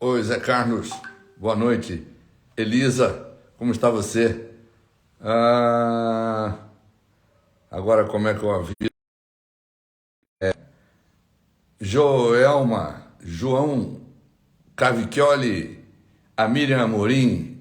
Oi, Zé Carlos, boa noite. Elisa, como está você? Ah, agora como é que eu aviso? Joelma, João Cavicchioli, a Miriam Amorim,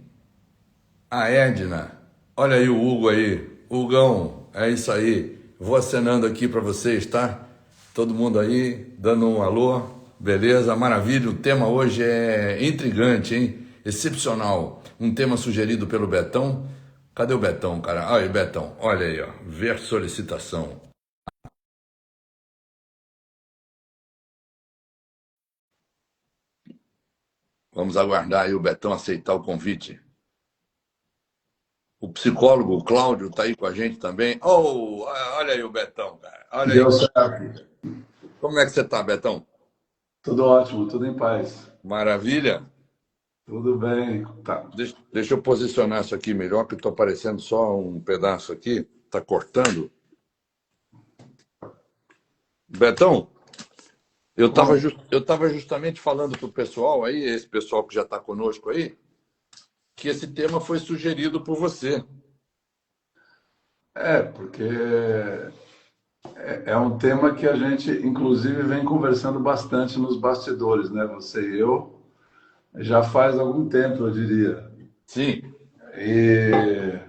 a Edna. Olha aí o Hugo aí. Hugão, é isso aí. Vou acenando aqui para vocês, tá? Todo mundo aí, dando um alô. Beleza, maravilha. O tema hoje é intrigante, hein? Excepcional. Um tema sugerido pelo Betão. Cadê o Betão, cara? Olha aí, Betão. Olha aí, ó. Ver solicitação. Vamos aguardar aí o Betão aceitar o convite. O psicólogo, o Cláudio, tá aí com a gente também. Oh, olha aí o Betão, cara. Olha aí. Deu certo. Como é que você tá, Betão? Tudo ótimo, tudo em paz. Maravilha? Tudo bem. Tá. Deixa eu posicionar isso aqui melhor, que estou aparecendo só um pedaço aqui. Está cortando. Betão, Bom, eu tava justamente falando para o pessoal aí, esse pessoal que já está conosco aí, que esse tema foi sugerido por você. porque é um tema que a gente, inclusive, vem conversando bastante nos bastidores, né? Você e eu, já faz algum tempo, eu diria. Sim, E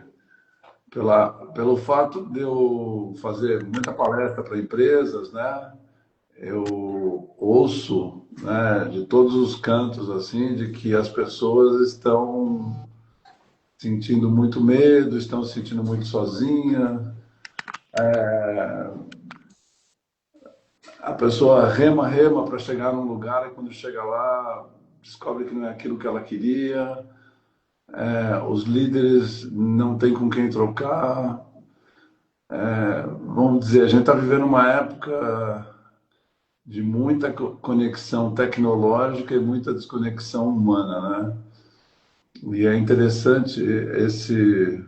pelo fato de eu fazer muita palestra para empresas, né? Eu ouço, né, de todos os cantos, assim, de que as pessoas estão sentindo muito medo, estão se sentindo muito sozinha. A pessoa rema, rema para chegar num lugar e quando chega lá descobre que não é aquilo que ela queria. Os líderes não têm com quem trocar. Vamos dizer, a gente está vivendo uma época de muita conexão tecnológica e muita desconexão humana, né? E é interessante esse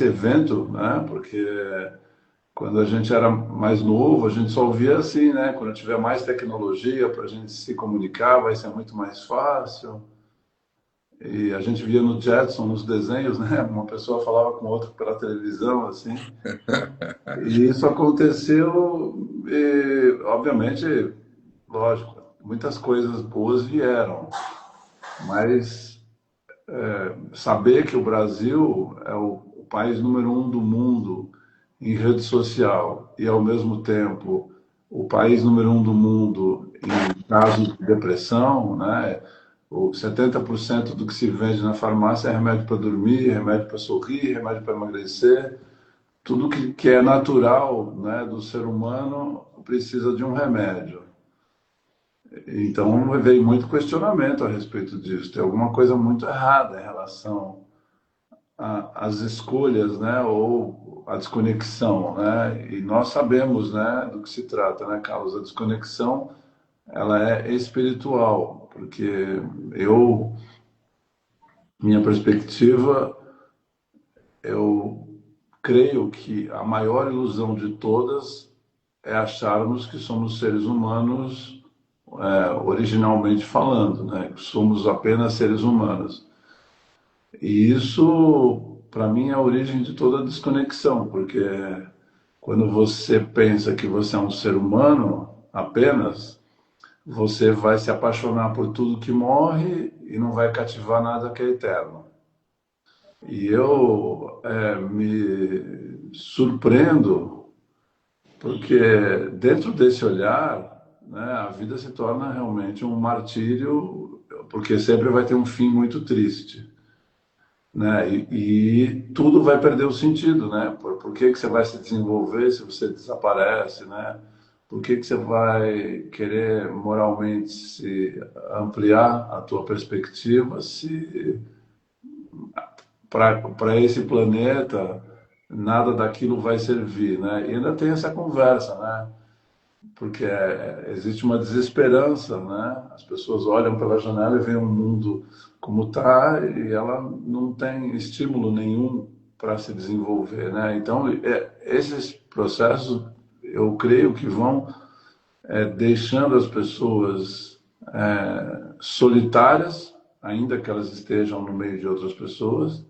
evento, né? Porque quando a gente era mais novo, a gente só ouvia assim, né? Quando tiver mais tecnologia para a gente se comunicar, vai ser muito mais fácil. E a gente via no Jetson, nos desenhos, né? Uma pessoa falava com outra pela televisão, assim. E isso aconteceu e, obviamente, lógico, muitas coisas boas vieram, mas saber que o Brasil é o país número um do mundo em rede social e, ao mesmo tempo, o país número um do mundo em casos de depressão, né? O 70% do que se vende na farmácia é remédio para dormir, remédio para sorrir, remédio para emagrecer. Tudo que é natural, né, do ser humano precisa de um remédio. Então, veio muito questionamento a respeito disso. Tem alguma coisa muito errada em relação às escolhas, né, ou a desconexão, né? E nós sabemos, né, do que se trata, né, Carlos? A desconexão, ela é espiritual, porque eu, minha perspectiva, eu creio que a maior ilusão de todas é acharmos que somos seres humanos, originalmente falando, né? Que somos apenas seres humanos. E isso, para mim, é a origem de toda a desconexão, porque quando você pensa que você é um ser humano apenas, você vai se apaixonar por tudo que morre e não vai cativar nada que é eterno. E eu me surpreendo porque dentro desse olhar, né, a vida se torna realmente um martírio, porque sempre vai ter um fim muito triste, né? E tudo vai perder o sentido, né? Por que que você vai se desenvolver se você desaparece, né? Por que que você vai querer moralmente se ampliar a tua perspectiva se para esse planeta nada daquilo vai servir, né? E ainda tem essa conversa, né? Porque existe uma desesperança, né? As pessoas olham pela janela e veem um mundo como está e ela não tem estímulo nenhum para se desenvolver, né? Então, esses processos, eu creio que vão deixando as pessoas solitárias, ainda que elas estejam no meio de outras pessoas,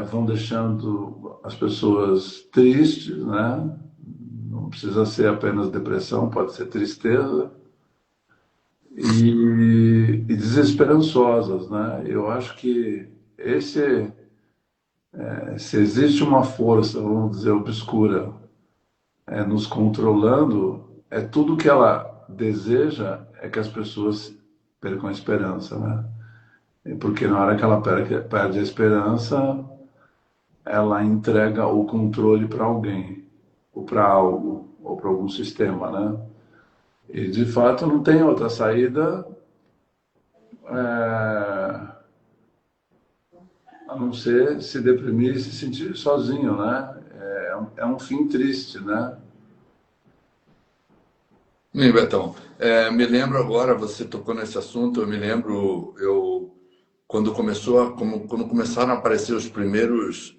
vão deixando as pessoas tristes, né? Não precisa ser apenas depressão, pode ser tristeza, e desesperançosas, né? Eu acho que se existe uma força, vamos dizer, obscura, nos controlando, tudo que ela deseja é que as pessoas percam a esperança, né? Porque na hora que ela perde a esperança, ela entrega o controle para alguém, ou para algo, ou para algum sistema, né? E de fato não tem outra saída a não ser se deprimir e se sentir sozinho, né? É um fim triste, né? Bem, Betão, me lembro agora, você tocou nesse assunto, eu me lembro, quando quando começaram a aparecer os primeiros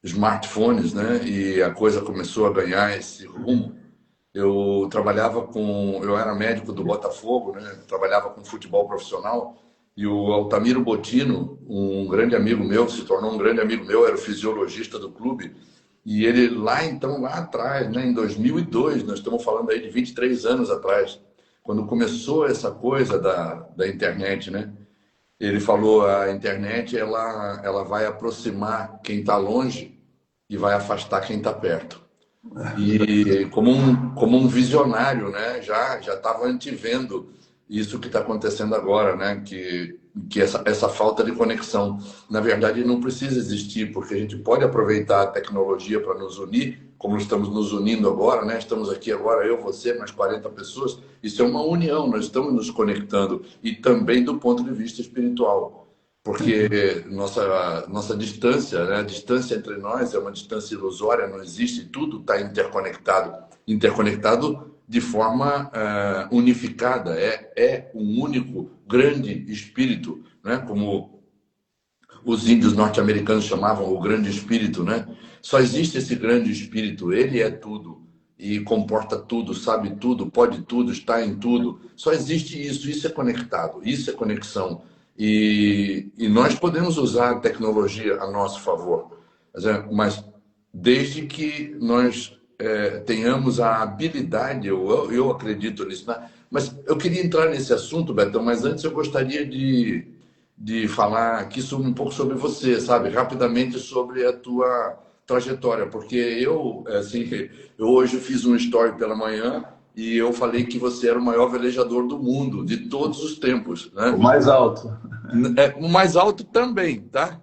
smartphones, né, e a coisa começou a ganhar esse rumo, eu era médico do Botafogo, né, trabalhava com futebol profissional, e o Altamiro Bottino, um grande amigo meu, se tornou um grande amigo meu, era o fisiologista do clube, e ele lá atrás, né, em 2002, nós estamos falando aí de 23 anos atrás, quando começou essa coisa da internet, né? Ele falou, a internet ela vai aproximar quem está longe e vai afastar quem está perto. E como um visionário, né? Já estava antevendo isso que está acontecendo agora, né? Que essa falta de conexão, na verdade, não precisa existir, porque a gente pode aproveitar a tecnologia para nos unir, como estamos nos unindo agora, né? Estamos aqui agora, eu, você, mais 40 pessoas. Isso é uma união, nós estamos nos conectando. E também do ponto de vista espiritual. Porque nossa distância, né? A distância entre nós é uma distância ilusória, não existe, tudo está interconectado. Interconectado de forma unificada, é um único grande espírito, né? Como os índios norte-americanos chamavam o grande espírito, né? Só existe esse grande espírito, ele é tudo e comporta tudo, sabe tudo, pode tudo, está em tudo. Só existe isso, isso é conectado, isso é conexão. E nós podemos usar a tecnologia a nosso favor, mas desde que nós tenhamos a habilidade, eu acredito nisso, né? Mas eu queria entrar nesse assunto, Betão, mas antes eu gostaria de falar aqui um pouco sobre você, sabe? Rapidamente sobre a tua trajetória, porque assim, eu hoje fiz um story pela manhã e eu falei que você era o maior velejador do mundo, de todos os tempos, O né? mais alto. O mais alto também, tá?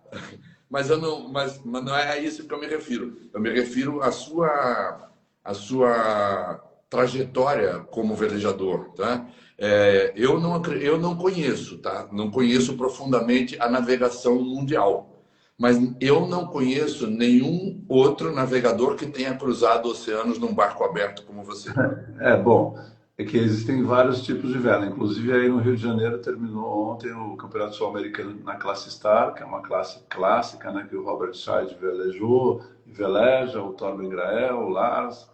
Mas não é a isso que eu me refiro. Eu me refiro à sua trajetória como velejador, tá? Eu não conheço, tá? Não conheço profundamente a navegação mundial, mas eu não conheço nenhum outro navegador que tenha cruzado oceanos num barco aberto como você. Bom, é que existem vários tipos de vela. Inclusive, aí no Rio de Janeiro terminou ontem o Campeonato Sul-Americano na classe Star, que é uma classe clássica, né, que o Robert Scheid velejou, e veleja, o Torben Grael, o Lars.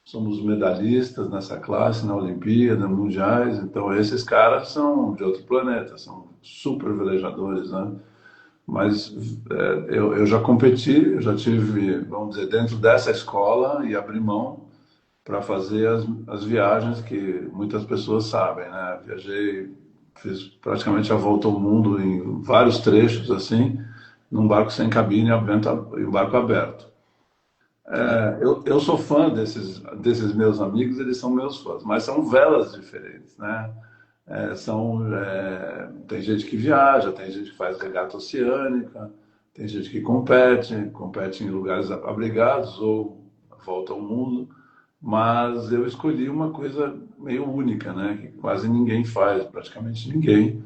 Somos medalhistas nessa classe, na Olimpíada, mundiais. Então, esses caras são de outro planeta, são super velejadores, né? Mas eu já competi, eu já tive, vamos dizer, dentro dessa escola e abri mão para fazer as viagens que muitas pessoas sabem, né? Viajei, fiz praticamente a volta ao mundo em vários trechos, assim, num barco sem cabine e um barco aberto. Eu sou fã desses meus amigos, eles são meus fãs, mas são velas diferentes, né? Tem gente que viaja, tem gente que faz regata oceânica, tem gente que compete em lugares abrigados ou volta ao mundo, mas eu escolhi uma coisa meio única, né? Que quase ninguém faz, praticamente ninguém,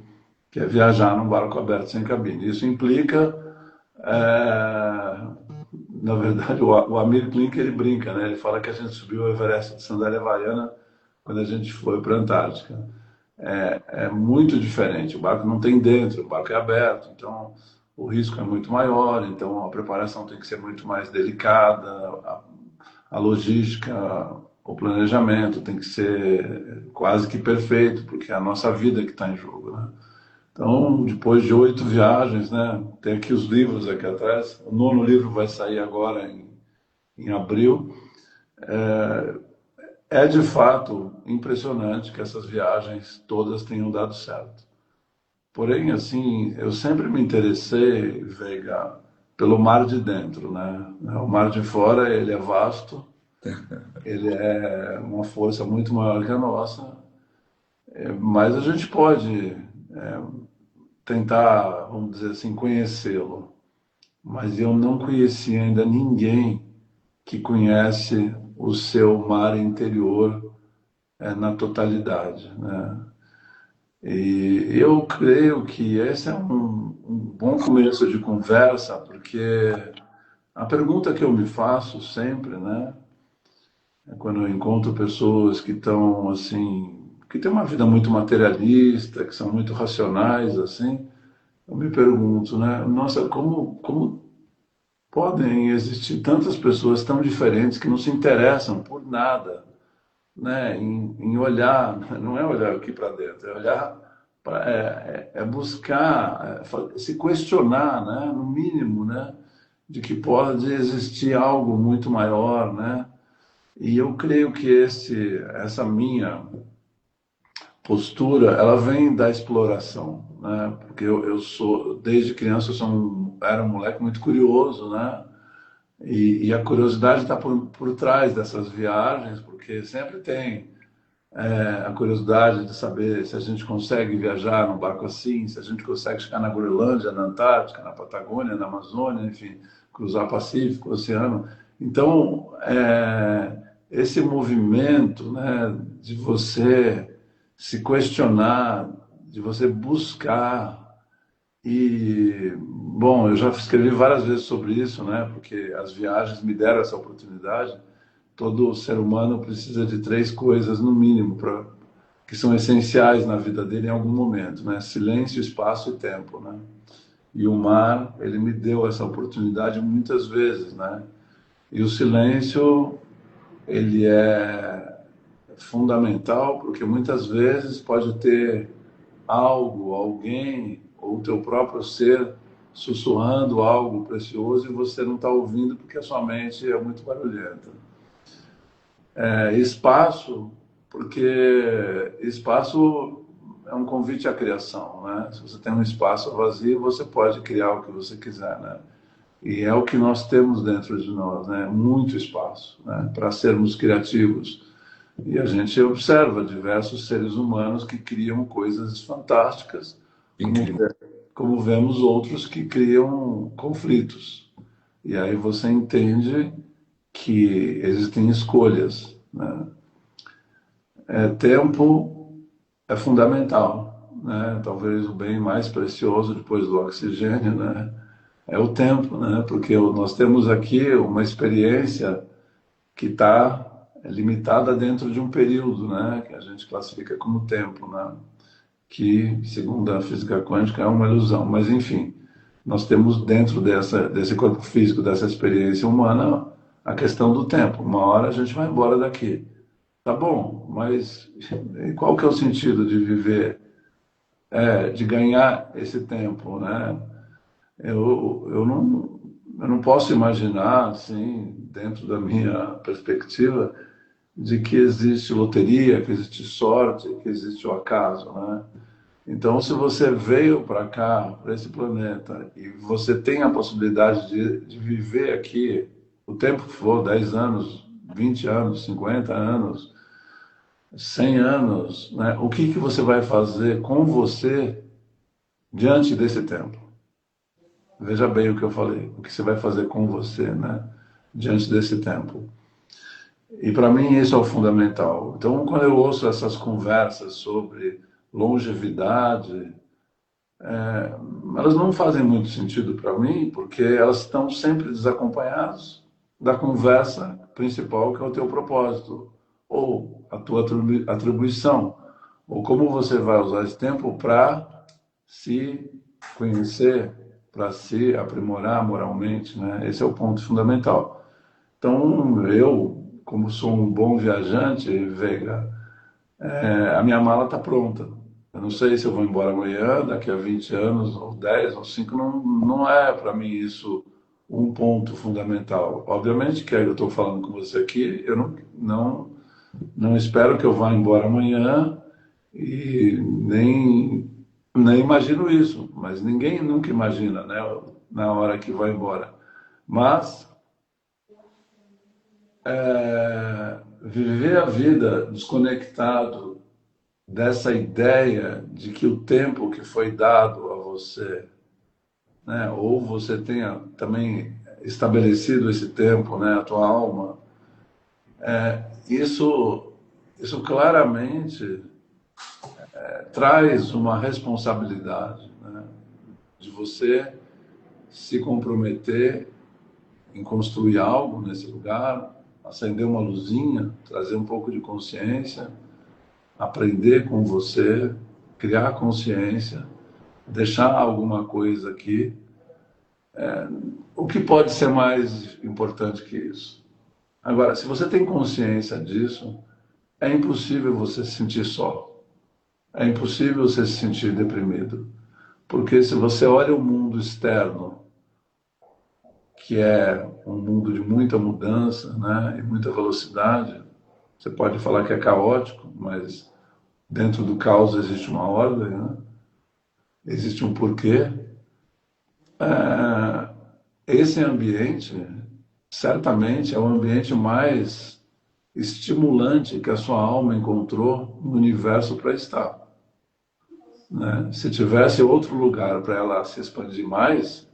que é viajar num barco aberto sem cabine. Isso implica na verdade, o Amir Klink ele brinca, né? Ele fala que a gente subiu o Everest de sandália havaiana quando a gente foi para a Antártica. É muito diferente. O barco não tem dentro, o barco é aberto, então o risco é muito maior. Então a preparação tem que ser muito mais delicada, a logística o planejamento tem que ser quase que perfeito, porque é a nossa vida que está em jogo, né? Então, depois de 8 viagens, né? Tem aqui os livros aqui atrás. O nono livro vai sair agora em abril. É de fato impressionante que essas viagens todas tenham dado certo. Porém, assim, eu sempre me interessei, Veiga, pelo mar de dentro, né? O mar de fora, ele é vasto, ele é uma força muito maior que a nossa, mas a gente pode tentar, vamos dizer assim, conhecê-lo. Mas eu não conheci ainda ninguém que conhece o seu mar interior na totalidade, né? E eu creio que esse é um bom começo de conversa, porque a pergunta que eu me faço sempre, né, é quando eu encontro pessoas que estão assim, que têm uma vida muito materialista, que são muito racionais, assim, eu me pergunto, né, nossa, como podem existir tantas pessoas tão diferentes que não se interessam por nada, né, em olhar, não é olhar aqui para dentro, é olhar é buscar, se questionar, né, no mínimo, né, de que pode existir algo muito maior, né? E eu creio que essa minha postura, ela vem da exploração, né? Porque eu sou, desde criança, era um moleque muito curioso, né? E a curiosidade está por trás dessas viagens, porque sempre tem a curiosidade de saber se a gente consegue viajar num barco assim, se a gente consegue chegar na Groenlândia, na Antártica, na Patagônia, na Amazônia, enfim, cruzar o Pacífico, o Oceano. Então, esse movimento, né, de você se questionar, de você buscar e, bom, eu já escrevi várias vezes sobre isso, né, porque as viagens me deram essa oportunidade. Todo ser humano precisa de 3 coisas, no mínimo, que são essenciais na vida dele em algum momento, né? Silêncio, espaço e tempo, né? E o mar, ele me deu essa oportunidade muitas vezes, né? E o silêncio, ele é fundamental porque muitas vezes pode ter algo, alguém ou o teu próprio ser sussurrando algo precioso e você não está ouvindo porque a sua mente é muito barulhenta. Espaço, porque espaço é um convite à criação, né? Se você tem um espaço vazio, você pode criar o que você quiser, né? E é o que nós temos dentro de nós, né? Muito espaço, né? Para sermos criativos. E a gente observa diversos seres humanos que criam coisas fantásticas, como, Incrível. como vemos outros que criam conflitos. E aí você entende que existem escolhas, né? Tempo é fundamental, né? Talvez o bem mais precioso depois do oxigênio, né? É o tempo, né? Porque nós temos aqui uma experiência que está limitada dentro de um período, né? Que a gente classifica como tempo, né? Que, segundo a física quântica, é uma ilusão. Mas, enfim, nós temos dentro desse corpo físico, dessa experiência humana, a questão do tempo. Uma hora a gente vai embora daqui. Tá bom, mas qual que é o sentido de viver, de ganhar esse tempo, né? Eu não posso imaginar, assim, dentro da minha perspectiva, de que existe loteria, que existe sorte, que existe o acaso, né? Então, se você veio para cá, para esse planeta, e você tem a possibilidade de viver aqui o tempo que for, 10 anos, 20 anos, 50 anos, 100 anos, né? O que você vai fazer com você diante desse tempo? Veja bem o que eu falei, o que você vai fazer com você, né? Diante desse tempo. E para mim isso é o fundamental. Então, quando eu ouço essas conversas sobre longevidade, elas não fazem muito sentido para mim, porque elas estão sempre desacompanhadas da conversa principal, que é o teu propósito, ou a tua atribuição, ou como você vai usar esse tempo para se conhecer, para se aprimorar moralmente, né? Esse é o ponto fundamental. Então, eu como sou um bom viajante, Veiga, a minha mala está pronta. Eu não sei se eu vou embora amanhã, daqui a 20 anos, ou 10, ou 5, não é para mim isso um ponto fundamental. Obviamente que eu estou falando com você aqui, eu não espero que eu vá embora amanhã e nem imagino isso, mas ninguém nunca imagina, né, na hora que vai embora. Mas viver a vida desconectado dessa ideia de que o tempo que foi dado a você, né, ou você tenha também estabelecido esse tempo, né, a tua alma, isso, isso claramente traz uma responsabilidade, né, de você se comprometer em construir algo nesse lugar, acender uma luzinha, trazer um pouco de consciência, aprender com você, criar consciência, deixar alguma coisa aqui. O que pode ser mais importante que isso? Agora, se você tem consciência disso, é impossível você se sentir só. É impossível você se sentir deprimido. Porque se você olha o mundo externo, que é um mundo de muita mudança, né, e muita velocidade, você pode falar que é caótico, mas dentro do caos existe uma ordem, né? Existe um porquê. Esse ambiente, certamente, é o ambiente mais estimulante que a sua alma encontrou no universo para estar, né? Se tivesse outro lugar para ela se expandir mais,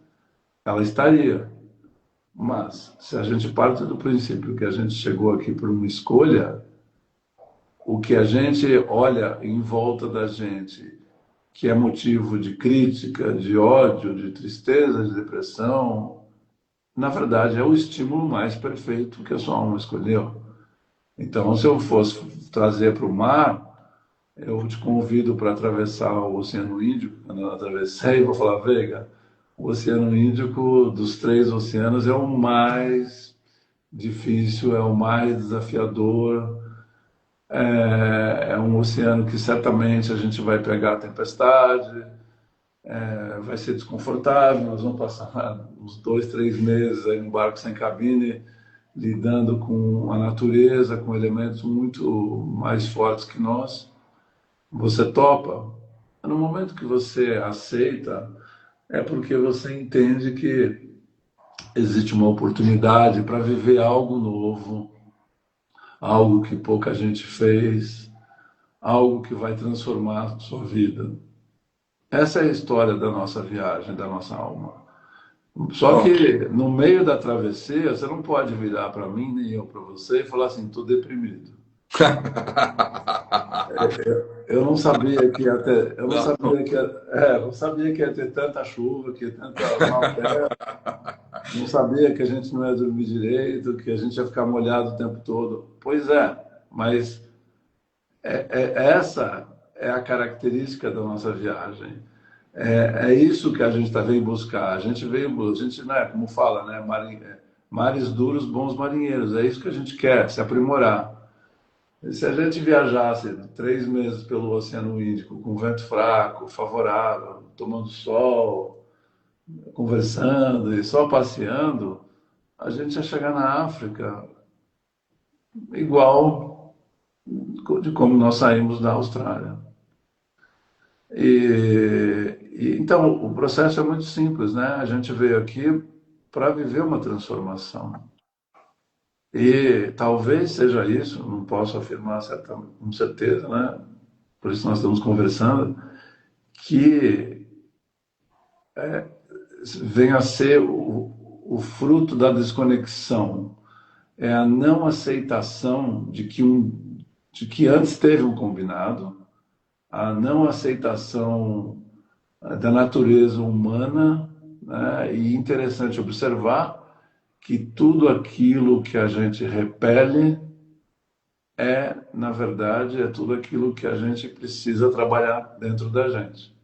ela estaria. Mas, se a gente parte do princípio que a gente chegou aqui por uma escolha, o que a gente olha em volta da gente, que é motivo de crítica, de ódio, de tristeza, de depressão, na verdade é o estímulo mais perfeito que a sua alma escolheu. Então, se eu fosse trazer para o mar, eu te convido para atravessar o Oceano Índico. Quando eu atravessei, vou falar, Veiga, o Oceano Índico, dos três oceanos, é o mais difícil, é o mais desafiador. É um oceano que certamente a gente vai pegar a tempestade, vai ser desconfortável, nós vamos passar uns 2, 3 meses aí no barco sem cabine, lidando com a natureza, com elementos muito mais fortes que nós. Você topa? No momento que você aceita, é porque você entende que existe uma oportunidade para viver algo novo, algo que pouca gente fez, algo que vai transformar a sua vida. Essa é a história da nossa viagem, da nossa alma. Só que no meio da travessia, você não pode virar para mim, nem eu para você, e falar assim, estou deprimido. Eu não sabia que ia ter, eu não Não. sabia que ia, eu não sabia que ia ter tanta chuva, que ia ter tanta mal terra, não sabia que a gente não ia dormir direito, que a gente ia ficar molhado o tempo todo. Pois é, mas essa é a característica da nossa viagem. É isso que a gente veio buscar. A gente, né, como fala, né, mares duros, bons marinheiros. É isso que a gente quer, se aprimorar. E se a gente viajasse 3 meses pelo Oceano Índico com vento fraco, favorável, tomando sol, conversando e só passeando, a gente ia chegar na África igual de como nós saímos da Austrália. Então, o processo é muito simples, né? A gente veio aqui para viver uma transformação. E talvez seja isso, não posso afirmar com certeza, né? Por isso nós estamos conversando, que venha a ser o fruto da desconexão, é a não aceitação de que antes teve um combinado, a não aceitação da natureza humana, né? E interessante observar que tudo aquilo que a gente repele na verdade, tudo aquilo que a gente precisa trabalhar dentro da gente.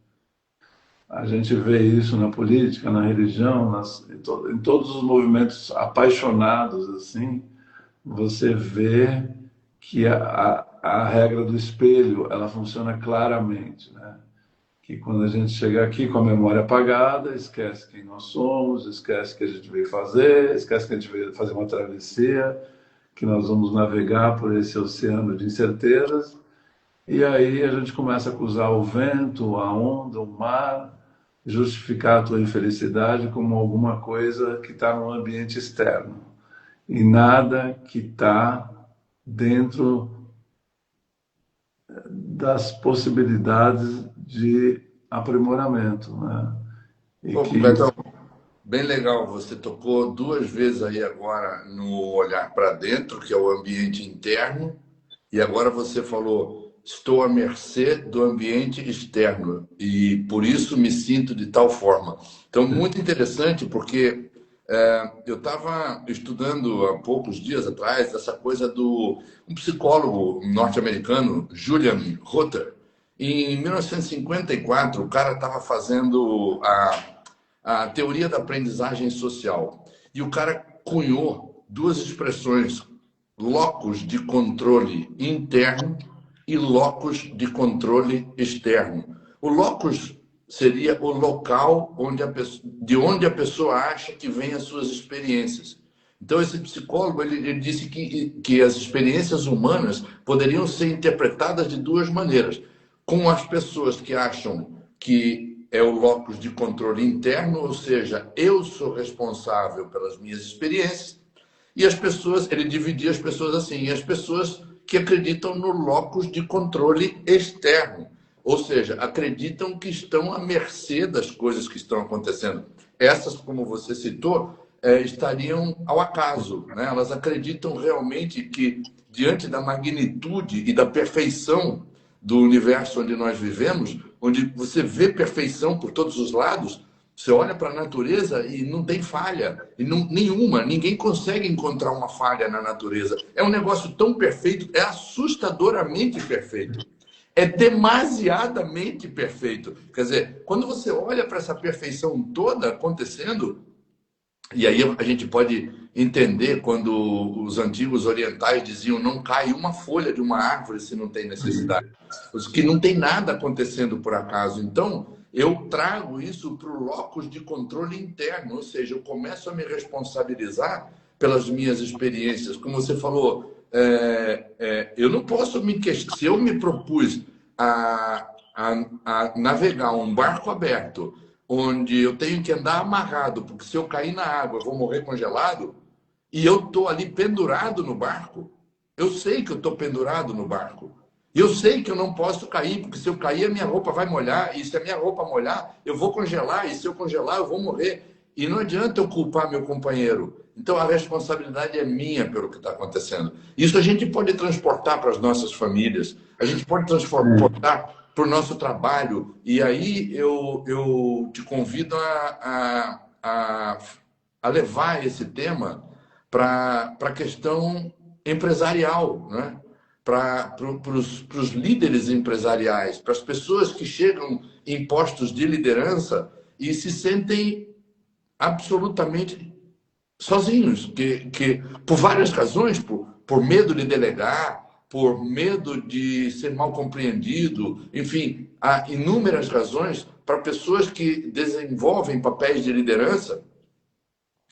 A gente vê isso na política, na religião, em todos os movimentos apaixonados, assim, você vê que a regra do espelho, ela funciona claramente, né? Que quando a gente chega aqui com a memória apagada, esquece quem nós somos, esquece que a gente veio fazer, esquece que a gente veio fazer uma travessia, que nós vamos navegar por esse oceano de incertezas, e aí a gente começa a acusar o vento, a onda, o mar, justificar a tua infelicidade como alguma coisa que está no ambiente externo, e nada que está dentro das possibilidades de aprimoramento, né? E Pô, que Betão, bem legal. Você tocou duas vezes aí agora no olhar para dentro, que é o ambiente interno, e agora você falou, estou à mercê do ambiente externo, e por isso me sinto de tal forma. Então, muito interessante, porque eu estava estudando há poucos dias atrás essa coisa do um psicólogo norte-americano, Julian Rother. Em 1954, o cara estava fazendo a teoria da aprendizagem social. E o cara cunhou duas expressões: locus de controle interno e locus de controle externo. O locus seria o local de onde a pessoa acha que vem as suas experiências. Então, esse psicólogo ele disse que as experiências humanas poderiam ser interpretadas de duas maneiras. Com as pessoas que acham que é o locus de controle interno, ou seja, eu sou responsável pelas minhas experiências, e as pessoas, ele dividia as pessoas assim, e as pessoas que acreditam no locus de controle externo, ou seja, acreditam que estão à mercê das coisas que estão acontecendo. Essas, como você citou, estariam ao acaso, né? Elas acreditam realmente que, diante da magnitude e da perfeição do universo onde nós vivemos, onde você vê perfeição por todos os lados, você olha para a natureza e não tem falha, e não, nenhuma, ninguém consegue encontrar uma falha na natureza. É um negócio tão perfeito, é assustadoramente perfeito. É demasiadamente perfeito. Quer dizer, quando você olha para essa perfeição toda acontecendo, e aí a gente pode entender quando os antigos orientais diziam não cai uma folha de uma árvore se não tem necessidade. Os que não tem nada acontecendo por acaso. Então, eu trago isso para o locus de controle interno, ou seja, eu começo a me responsabilizar pelas minhas experiências. Como você falou, eu não posso me questionar. Se eu me propus a navegar um barco aberto onde eu tenho que andar amarrado, porque se eu cair na água eu vou morrer congelado, e eu estou ali pendurado no barco, eu sei que eu estou pendurado no barco. E eu sei que eu não posso cair, porque se eu cair a minha roupa vai molhar, e se a minha roupa molhar, eu vou congelar, e se eu congelar eu vou morrer. E não adianta eu culpar meu companheiro. Então a responsabilidade é minha pelo que está acontecendo. Isso a gente pode transportar para as nossas famílias, a gente pode transportar para o nosso trabalho. E aí eu te convido a levar esse tema para a questão empresarial, né? Para os líderes empresariais, para as pessoas que chegam em postos de liderança e se sentem absolutamente sozinhos, que por várias razões, por medo de delegar, por medo de ser mal compreendido, enfim, há inúmeras razões para pessoas que desenvolvem papéis de liderança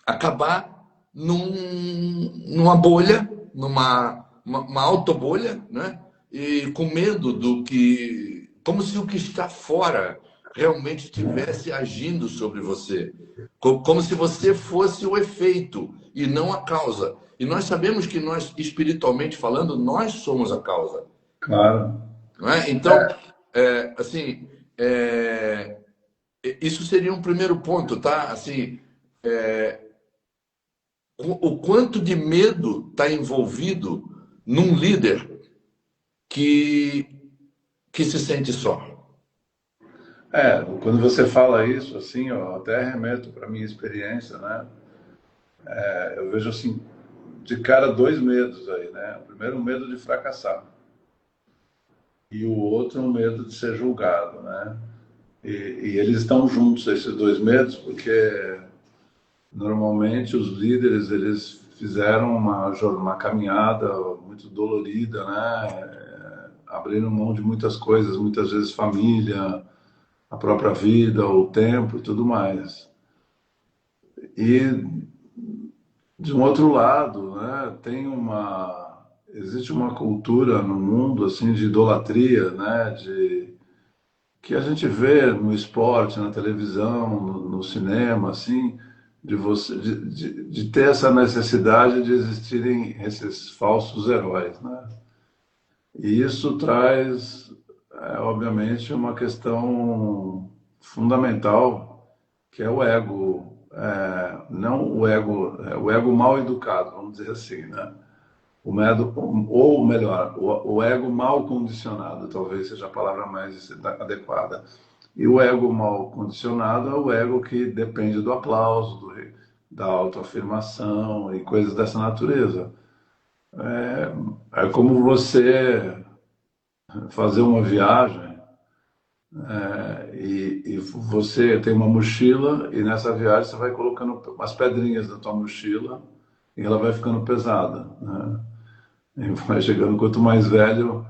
acabar numa bolha, uma autobolha, né? E com medo do que, como se o que está fora realmente estivesse agindo sobre você, como se você fosse o efeito e não a causa. E nós sabemos que nós, espiritualmente falando, nós somos a causa, claro. não é? Então, assim, isso seria um primeiro ponto, tá? Assim, o quanto de medo está envolvido num líder que, que se sente só. Quando você fala isso, assim, eu até remeto para minha experiência, né? Eu vejo assim, de cara dois medos aí, né? O primeiro, o medo de fracassar. E o outro, o medo de ser julgado, né? E eles estão juntos, esses dois medos, porque normalmente os líderes, eles fizeram uma caminhada muito dolorida, né? Abriram mão de muitas coisas, muitas vezes família, a própria vida, o tempo e tudo mais. E de um outro lado, né, existe uma cultura no mundo assim de idolatria, né, que a gente vê no esporte, na televisão, no cinema, assim, de ter essa necessidade de existirem esses falsos heróis, né? E isso traz, obviamente, uma questão fundamental, que é o ego, não o ego mal educado, vamos dizer assim, né? Ou melhor, o ego mal condicionado, talvez seja a palavra mais adequada. E o ego mal condicionado é o ego que depende do aplauso, da autoafirmação e coisas dessa natureza. É como você fazer uma viagem e você tem uma mochila e nessa viagem você vai colocando as pedrinhas da tua mochila e ela vai ficando pesada, né? E vai chegando, quanto mais velho,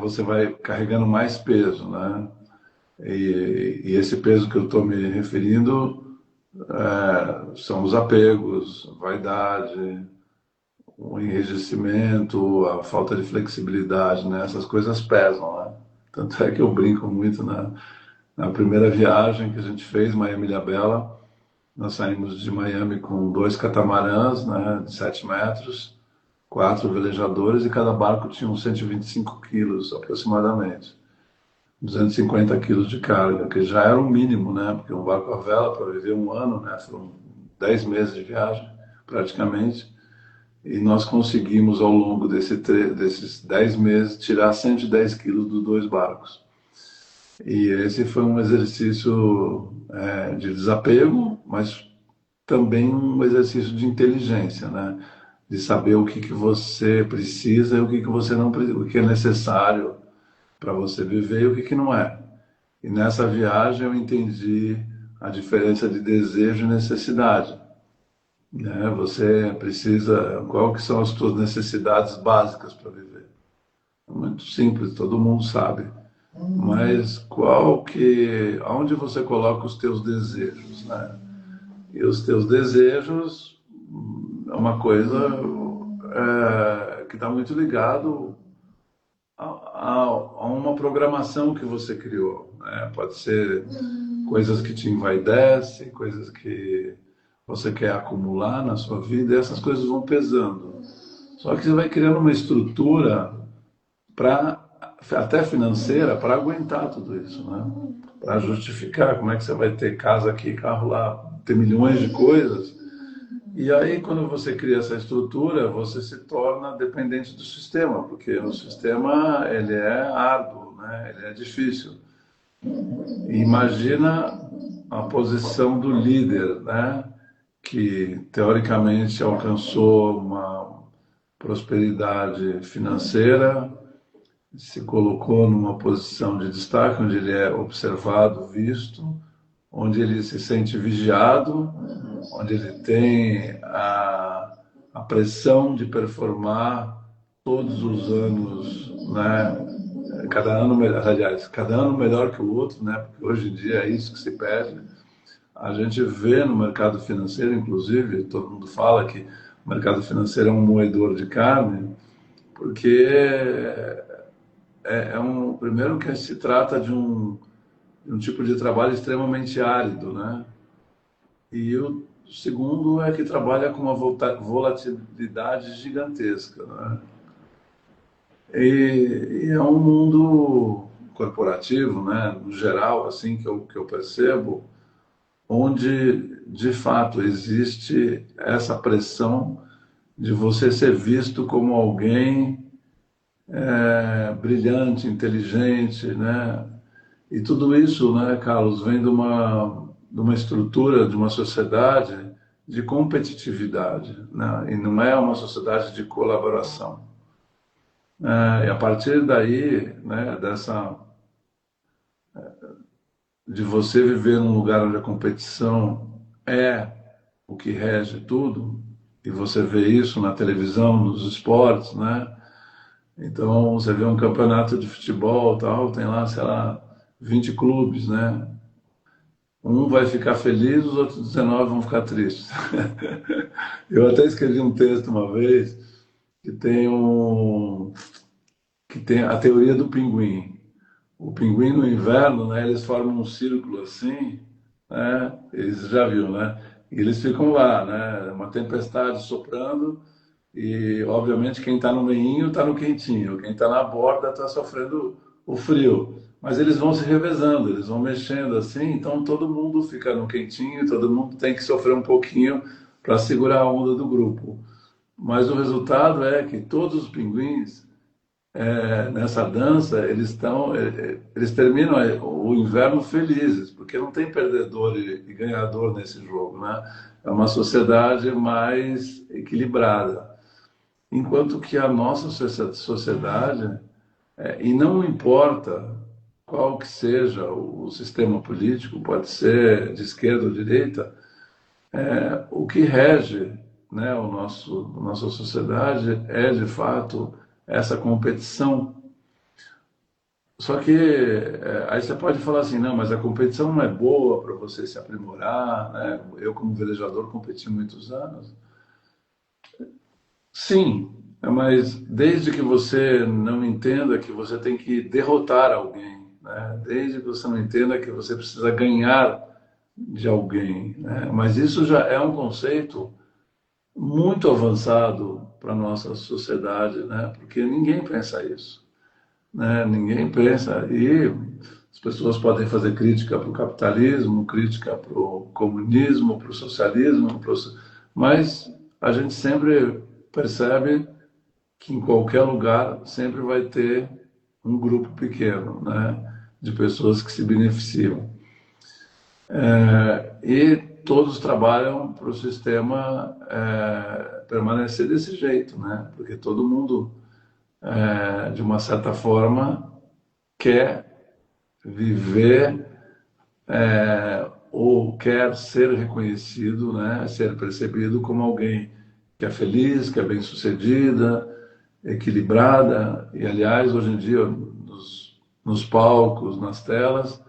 você vai carregando mais peso, né? E esse peso que eu estou me referindo são os apegos, a vaidade, o enrijecimento, a falta de flexibilidade, né? Essas coisas pesam, né? Tanto é que eu brinco muito na primeira viagem que a gente fez, Miami-Ilhabela. Nós saímos de Miami com 2 catamarãs, né, de 7 metros, 4 velejadores, e cada barco tinha uns 125 quilos aproximadamente. 250 quilos de carga, que já era o mínimo, né? Porque um barco à vela para viver um ano, né? Foram 10 meses de viagem, praticamente. E nós conseguimos, ao longo desses 10 meses, tirar 110 quilos dos 2 barcos. E esse foi um exercício de desapego, mas também um exercício de inteligência, né? De saber o que você precisa e o que você não precisa, o que é necessário para você viver e o que não é. E nessa viagem eu entendi a diferença de desejo e necessidade, né? Você precisa, qual que são as suas necessidades básicas para viver? É muito simples, todo mundo sabe. Mas aonde você coloca os teus desejos, né? E os teus desejos é uma coisa que está muito ligado a uma programação que você criou, né? Pode ser coisas que te envaidecem, coisas que você quer acumular na sua vida, e essas coisas vão pesando. Só que você vai criando uma estrutura até financeira para aguentar tudo isso, né? Para justificar como é que você vai ter casa aqui, carro lá, ter milhões de coisas. E aí, quando você cria essa estrutura, você se torna dependente do sistema, porque o sistema ele é árduo, né? Ele é difícil. E imagina a posição do líder, né? Que teoricamente alcançou uma prosperidade financeira, se colocou numa posição de destaque, onde ele é observado, visto, onde ele se sente vigiado, onde ele tem a pressão de performar todos os anos, né? Cada ano melhor, aliás, cada ano melhor que o outro, né? Porque hoje em dia é isso que se pede. A gente vê no mercado financeiro, inclusive, todo mundo fala que o mercado financeiro é um moedor de carne, porque primeiro que se trata de um tipo de trabalho extremamente árido, né? E o segundo é que trabalha com uma volatilidade gigantesca, né? E é um mundo corporativo, né? No geral, assim que eu percebo, onde de fato existe essa pressão de você ser visto como alguém brilhante, inteligente, né? E tudo isso, né, Carlos, vem de uma estrutura, de uma sociedade de competitividade, né? E não é uma sociedade de colaboração. E a partir daí, né, de você viver num lugar onde a competição é o que rege tudo, e você vê isso na televisão, nos esportes, né? Então, você vê um campeonato de futebol, tal, tem lá, sei lá, 20 clubes, né? Um vai ficar feliz, os outros 19 vão ficar tristes. Eu até escrevi um texto uma vez que tem que tem a teoria do pinguim. O pinguim no inverno, né, eles formam um círculo assim, né? Eles já viram, né? E eles ficam lá, né? Uma tempestade soprando e, obviamente, quem está no meinho está no quentinho, quem está na borda está sofrendo o frio. Mas eles vão se revezando, eles vão mexendo assim, então todo mundo fica no quentinho, todo mundo tem que sofrer um pouquinho para segurar a onda do grupo. Mas o resultado é que todos os pinguins nessa dança, eles terminam o inverno felizes, porque não tem perdedor e ganhador nesse jogo, né? É uma sociedade mais equilibrada. Enquanto que a nossa sociedade, e não importa qual que seja o sistema político, pode ser de esquerda ou direita, o que rege, né, a nossa sociedade é, de fato, essa competição. Só que aí você pode falar assim, não, mas a competição não é boa para você se aprimorar, né? Eu, como velejador, competi muitos anos. Sim, mas desde que você não entenda que você tem que derrotar alguém, né? Desde que você não entenda que você precisa ganhar de alguém, né? Mas isso já é um conceito muito avançado para a nossa sociedade, né? Porque ninguém pensa isso, né? Ninguém pensa. E as pessoas podem fazer crítica para o capitalismo, crítica para o comunismo, para o socialismo, mas a gente sempre percebe que em qualquer lugar sempre vai ter um grupo pequeno, né? De pessoas que se beneficiam. E todos trabalham para o sistema permanecer desse jeito, né? Porque todo mundo, de uma certa forma, quer viver ou quer ser reconhecido, né? Ser percebido como alguém que é feliz, que é bem-sucedida, equilibrada. E, aliás, hoje em dia, nos palcos, nas telas,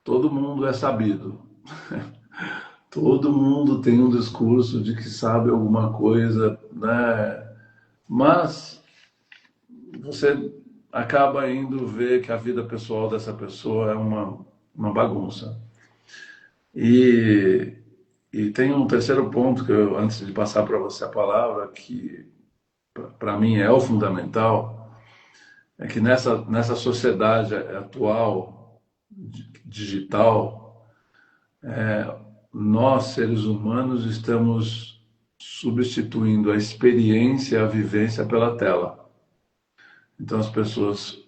todo mundo é sabido. Todo mundo tem um discurso de que sabe alguma coisa, né? Mas você acaba indo ver que a vida pessoal dessa pessoa é uma bagunça. E, e tem um terceiro ponto que eu, antes de passar para você a palavra, que para mim é o fundamental, é que nessa sociedade atual, digital, nós, seres humanos, estamos substituindo a experiência, a vivência pela tela. Então as pessoas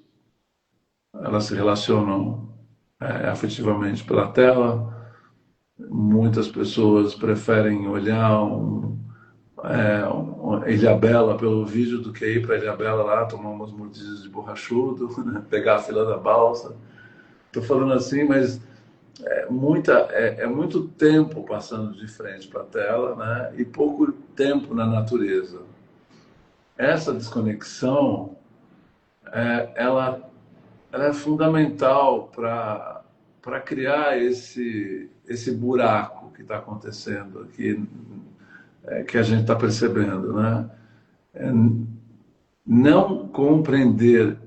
elas se relacionam afetivamente pela tela. Muitas pessoas preferem olhar uma Ilhabela pelo vídeo do que ir para Ilhabela lá tomar umas mordidas de borrachudo, né? Pegar a fila da balsa. Estou falando assim, mas é muito tempo passando de frente para a tela, né? E pouco tempo na natureza. Essa desconexão, ela é fundamental para criar esse buraco que está acontecendo aqui, que a gente está percebendo, né? É, não compreender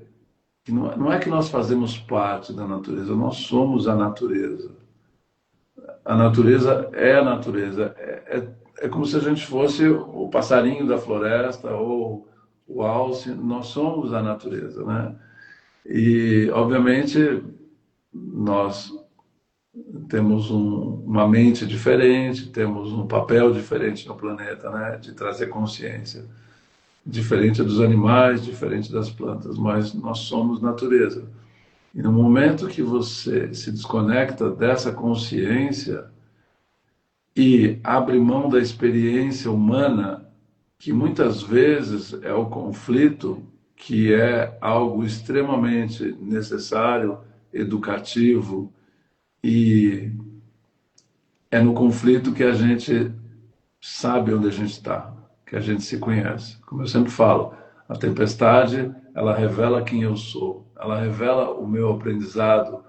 que não é que nós fazemos parte da natureza, nós somos a natureza. A natureza é a natureza. É como se a gente fosse o passarinho da floresta ou o alce. Nós somos a natureza, né? E, obviamente, nós temos uma mente diferente, temos um papel diferente no planeta, né? De trazer consciência. Diferente dos animais, diferente das plantas, mas nós somos natureza. E no momento que você se desconecta dessa consciência e abre mão da experiência humana, que muitas vezes é o conflito, que é algo extremamente necessário, educativo, e é no conflito que a gente sabe onde a gente está. que a gente se conhece. Como eu sempre falo, a tempestade, ela revela quem eu sou, ela revela o meu aprendizado,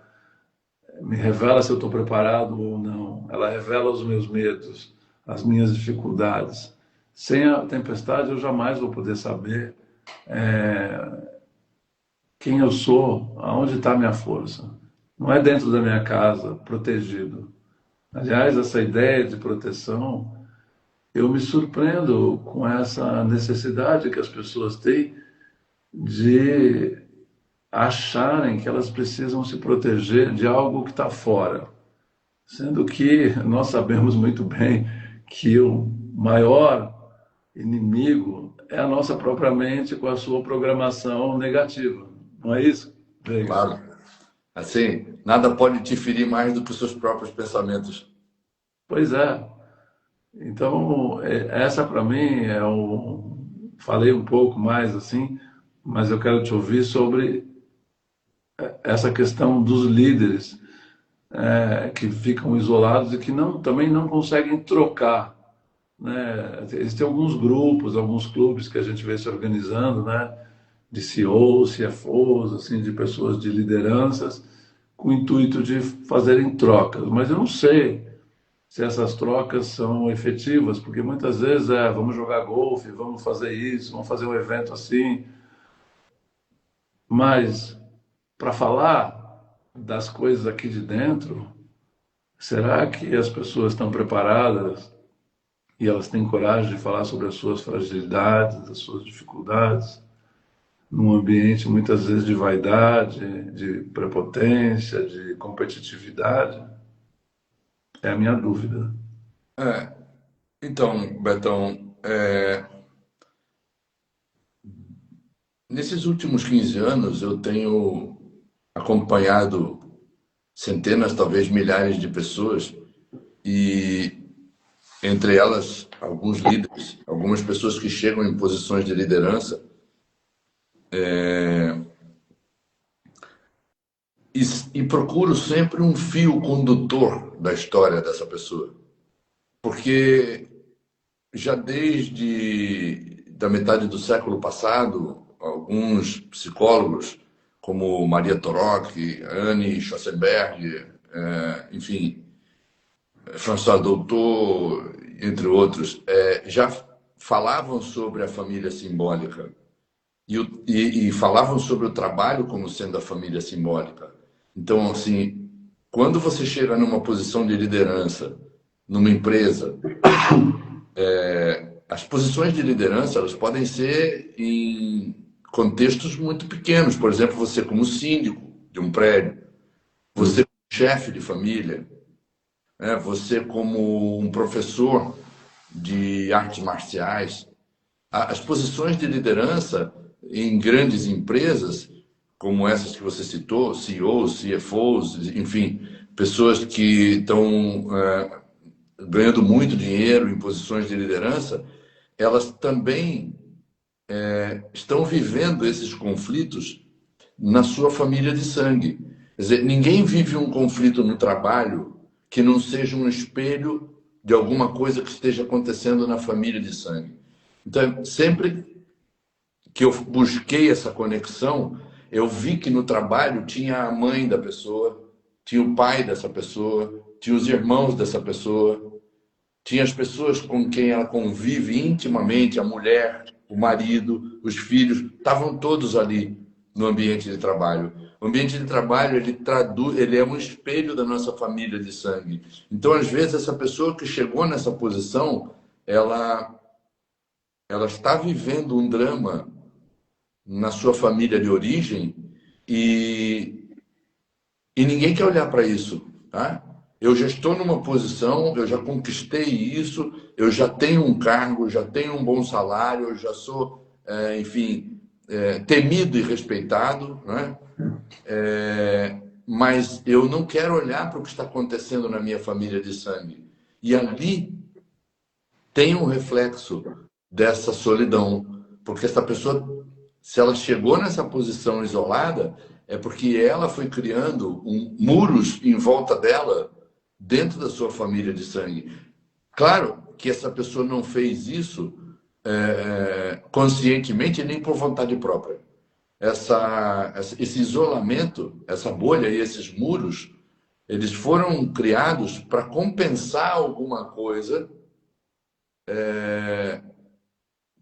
me revela se eu estou preparado ou não, ela revela os meus medos, as minhas dificuldades. Sem a tempestade, eu jamais vou poder saber quem eu sou, aonde está a minha força. Não é dentro da minha casa, protegido. Aliás, essa ideia de proteção, eu me surpreendo com essa necessidade que as pessoas têm de acharem que elas precisam se proteger de algo que está fora, sendo que nós sabemos muito bem que o maior inimigo é a nossa própria mente com a sua programação negativa. Não é isso, Veiga? Claro. Assim, nada pode te ferir mais do que os seus próprios pensamentos. Pois é. Então, essa para mim é Falei um pouco mais assim, mas eu quero te ouvir sobre essa questão dos líderes que ficam isolados e que também não conseguem trocar, né? Existem alguns grupos, alguns clubes que a gente vê se organizando, né? De CEOs, CFOs, assim, de pessoas de lideranças, com o intuito de fazerem trocas. Mas eu não sei se essas trocas são efetivas, porque muitas vezes vamos jogar golfe, vamos fazer isso, vamos fazer um evento assim, mas para falar das coisas aqui de dentro, será que as pessoas estão preparadas e elas têm coragem de falar sobre as suas fragilidades, as suas dificuldades, num ambiente muitas vezes de vaidade, de prepotência, de competitividade? É a minha dúvida. É, então, Betão, nesses últimos 15 anos eu tenho acompanhado centenas, talvez milhares de pessoas e entre elas alguns líderes, algumas pessoas que chegam em posições de liderança e, e procuro sempre um fio condutor da história dessa pessoa, porque já desde da metade do século passado, alguns psicólogos, como Maria Torok, Annie Schwarzenberg, enfim, François Doutor, entre outros, já falavam sobre a família simbólica e falavam sobre o trabalho como sendo a família simbólica. Então, assim, quando você chega numa posição de liderança, numa empresa, as posições de liderança elas podem ser em contextos muito pequenos. Por exemplo, você como síndico de um prédio, você como chefe de família, né? Você como um professor de artes marciais. As posições de liderança em grandes empresas, como essas que você citou, CEOs, CFOs, enfim, pessoas que estão ganhando muito dinheiro em posições de liderança, elas também estão vivendo esses conflitos na sua família de sangue. Quer dizer, ninguém vive um conflito no trabalho que não seja um espelho de alguma coisa que esteja acontecendo na família de sangue. Então, sempre que eu busquei essa conexão, eu vi que no trabalho tinha a mãe da pessoa, tinha o pai dessa pessoa, tinha os irmãos dessa pessoa, tinha as pessoas com quem ela convive intimamente, a mulher, o marido, os filhos, estavam todos ali no ambiente de trabalho. O ambiente de trabalho, ele é um espelho da nossa família de sangue. Então, às vezes, essa pessoa que chegou nessa posição, ela está vivendo um drama na sua família de origem e, e ninguém quer olhar para isso, tá? Eu já estou numa posição, eu já conquistei isso, eu já tenho um cargo, já tenho um bom salário, eu já sou, enfim, temido e respeitado, né? Mas eu não quero olhar para o que está acontecendo na minha família de sangue. E ali tem um reflexo dessa solidão, porque essa pessoa, se ela chegou nessa posição isolada, é porque ela foi criando muros em volta dela dentro da sua família de sangue. Claro que essa pessoa não fez isso conscientemente nem por vontade própria. Esse isolamento, essa bolha e esses muros, eles foram criados para compensar alguma coisa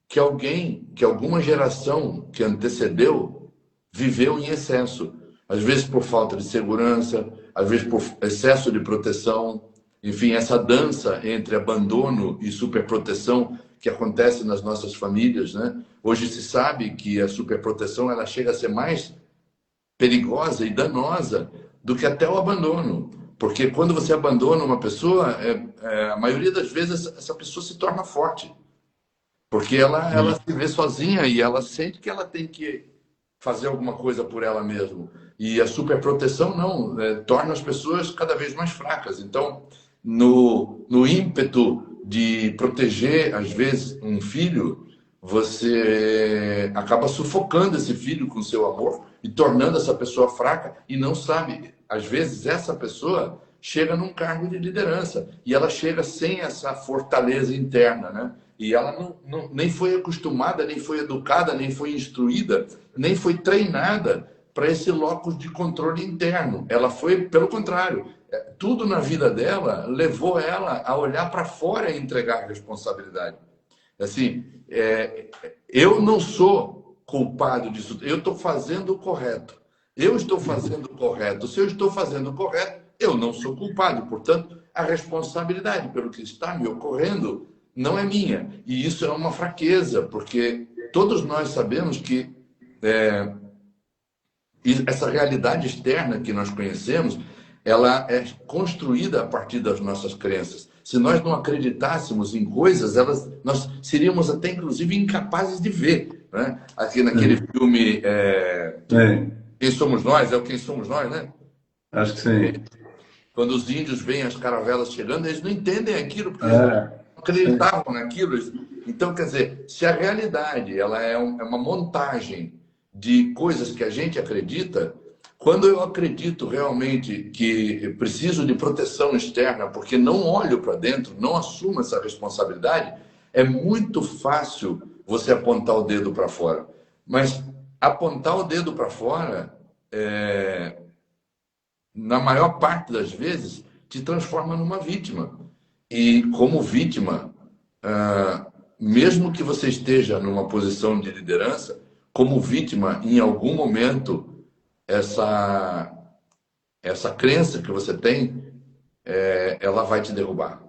que alguma geração que antecedeu viveu em excesso. Às vezes por falta de segurança, às vezes por excesso de proteção. Enfim, essa dança entre abandono e superproteção que acontece nas nossas famílias, né? Hoje se sabe que a superproteção ela chega a ser mais perigosa e danosa do que até o abandono. Porque quando você abandona uma pessoa, a maioria das vezes essa pessoa se torna forte. Porque ela se vê sozinha e ela sente que ela tem que fazer alguma coisa por ela mesma. E a superproteção não, torna as pessoas cada vez mais fracas. Então, no ímpeto de proteger, às vezes, um filho, você acaba sufocando esse filho com seu amor e tornando essa pessoa fraca e não sabe. Às vezes, essa pessoa chega num cargo de liderança e ela chega sem essa fortaleza interna, né? E ela nem foi acostumada, nem foi educada, nem foi instruída, nem foi treinada para esse locus de controle interno. Ela foi, pelo contrário, tudo na vida dela levou ela a olhar para fora e entregar a responsabilidade. Assim, eu não sou culpado disso, eu estou fazendo o correto. Eu estou fazendo o correto. Se eu estou fazendo o correto, eu não sou culpado. Portanto, a responsabilidade pelo que está me ocorrendo não é minha. E isso é uma fraqueza, porque todos nós sabemos que essa realidade externa que nós conhecemos, ela é construída a partir das nossas crenças. Se nós não acreditássemos em coisas, nós seríamos até, inclusive, incapazes de ver. Né? Aqui naquele filme Quem Somos Nós? É o Quem Somos Nós, né? Acho que sim. Quando os índios veem as caravelas chegando, eles não entendem aquilo, porque eles não acreditavam naquilo. Então, quer dizer, se a realidade ela é uma montagem de coisas que a gente acredita, quando eu acredito realmente que preciso de proteção externa, porque não olho para dentro, não assumo essa responsabilidade, é muito fácil você apontar o dedo para fora. Mas apontar o dedo para fora, na maior parte das vezes, te transforma numa vítima. E como vítima, mesmo que você esteja numa posição de liderança, como vítima, em algum momento, essa crença que você tem, ela vai te derrubar.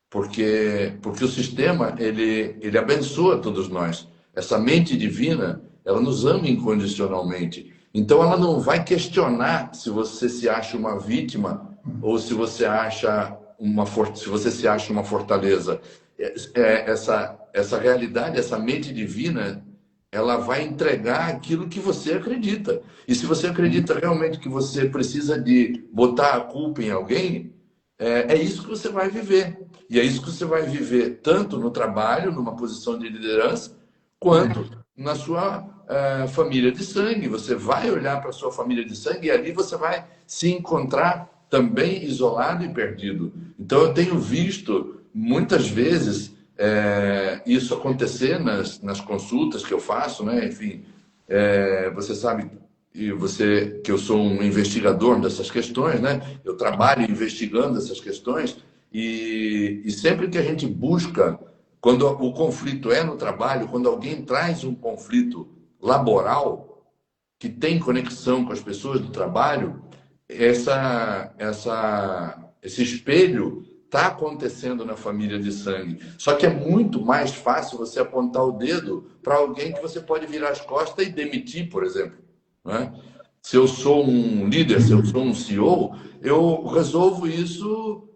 Porque o sistema, ele abençoa todos nós. Essa mente divina, ela nos ama incondicionalmente. Então, ela não vai questionar se você se acha uma vítima ou se você se acha uma fortaleza. Essa realidade, essa mente divina, ela vai entregar aquilo que você acredita. E se você acredita realmente que você precisa de botar a culpa em alguém, é isso que você vai viver. E é isso que você vai viver tanto no trabalho, numa posição de liderança, quanto na sua família de sangue. Você vai olhar para a sua família de sangue e ali você vai se encontrar também isolado e perdido. Então, eu tenho visto muitas vezes isso acontecer nas consultas que eu faço, né? Enfim, você sabe que eu sou um investigador dessas questões, né? Eu trabalho investigando essas questões e sempre que a gente busca, quando o conflito é no trabalho, quando alguém traz um conflito laboral que tem conexão com as pessoas do trabalho, esse espelho está acontecendo na família de sangue. Só que é muito mais fácil você apontar o dedo para alguém que você pode virar as costas e demitir, por exemplo. Né? Se eu sou um líder, se eu sou um CEO, eu resolvo isso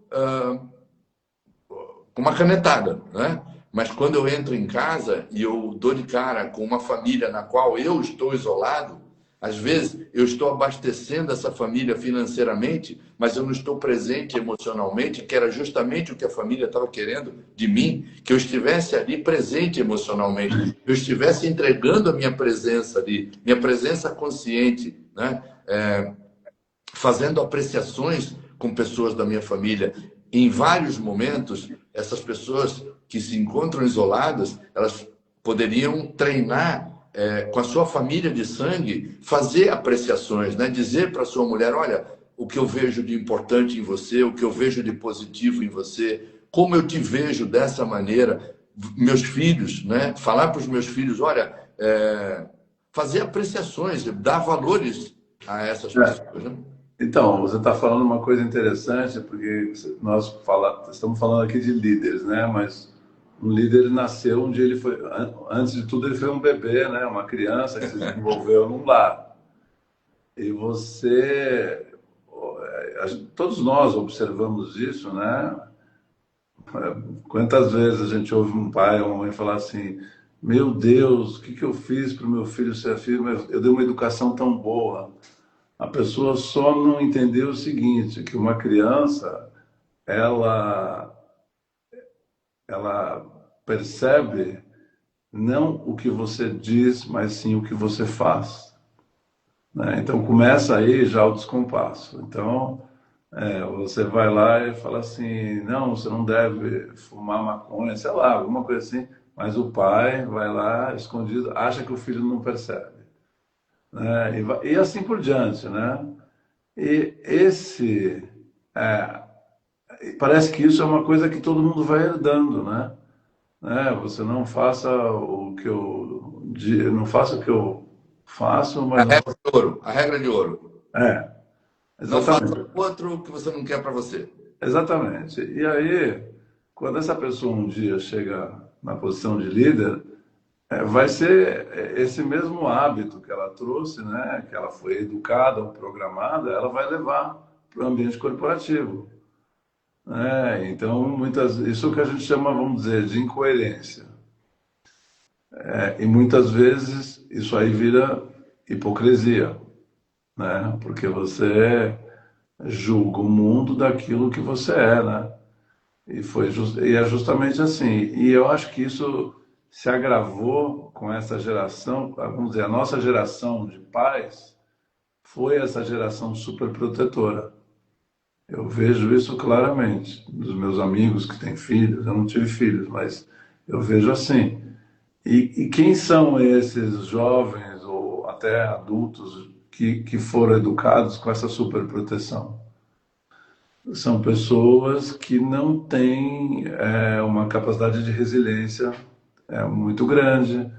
com uma canetada. Né? Mas quando eu entro em casa e eu dou de cara com uma família na qual eu estou isolado, às vezes eu estou abastecendo essa família financeiramente, mas eu não estou presente emocionalmente, que era justamente o que a família estava querendo de mim, que eu estivesse ali presente emocionalmente, que eu estivesse entregando a minha presença ali, minha presença consciente, né? Fazendo apreciações com pessoas da minha família. Em vários momentos, essas pessoas que se encontram isoladas, elas poderiam treinar com a sua família de sangue, fazer apreciações, né? Dizer para sua mulher, olha, o que eu vejo de importante em você, o que eu vejo de positivo em você, como eu te vejo dessa maneira, meus filhos, né? Falar para os meus filhos, olha, fazer apreciações, dar valores a essas É. pessoas, né? Então, você está falando uma coisa interessante, porque estamos falando aqui de líderes, né? Mas um líder nasceu um dia, ele foi, antes de tudo, ele foi um bebê, né? Uma criança que se desenvolveu num lar. E todos nós observamos isso, né? Quantas vezes a gente ouve um pai ou uma mãe falar assim: meu Deus, o que que eu fiz para o meu filho ser filho? Eu dei uma educação tão boa. A pessoa só não entendeu o seguinte, que uma criança, ela, ela percebe não o que você diz, mas sim o que você faz, né? Então começa aí já o descompasso. Então você vai lá e fala assim, não, você não deve fumar maconha, sei lá, alguma coisa assim, mas o pai vai lá escondido, acha que o filho não percebe, né? E assim por diante, né? E é, parece que isso é uma coisa que todo mundo vai herdando, né? Você não faça o que não faça o que eu faço, A mas não. regra de ouro, a regra de ouro. É, Não faça exatamente, o outro o que você não quer para você. exatamente. E aí, quando essa pessoa um dia chega na posição de líder, vai ser esse mesmo hábito que ela trouxe, né? Que ela foi educada ou programada, ela vai levar para o ambiente corporativo. Então, isso é o que a gente chama, vamos dizer, de incoerência. E muitas vezes isso aí vira hipocrisia, né? Porque você julga o mundo daquilo que você é, né? E é justamente assim. E eu acho que isso se agravou com essa geração, vamos dizer, a nossa geração de pais foi essa geração super protetora. Eu vejo isso claramente dos meus amigos que têm filhos. Eu não tive filhos, mas eu vejo assim. E quem são esses jovens ou até adultos que foram educados com essa superproteção? São pessoas que não têm uma capacidade de resiliência muito grande,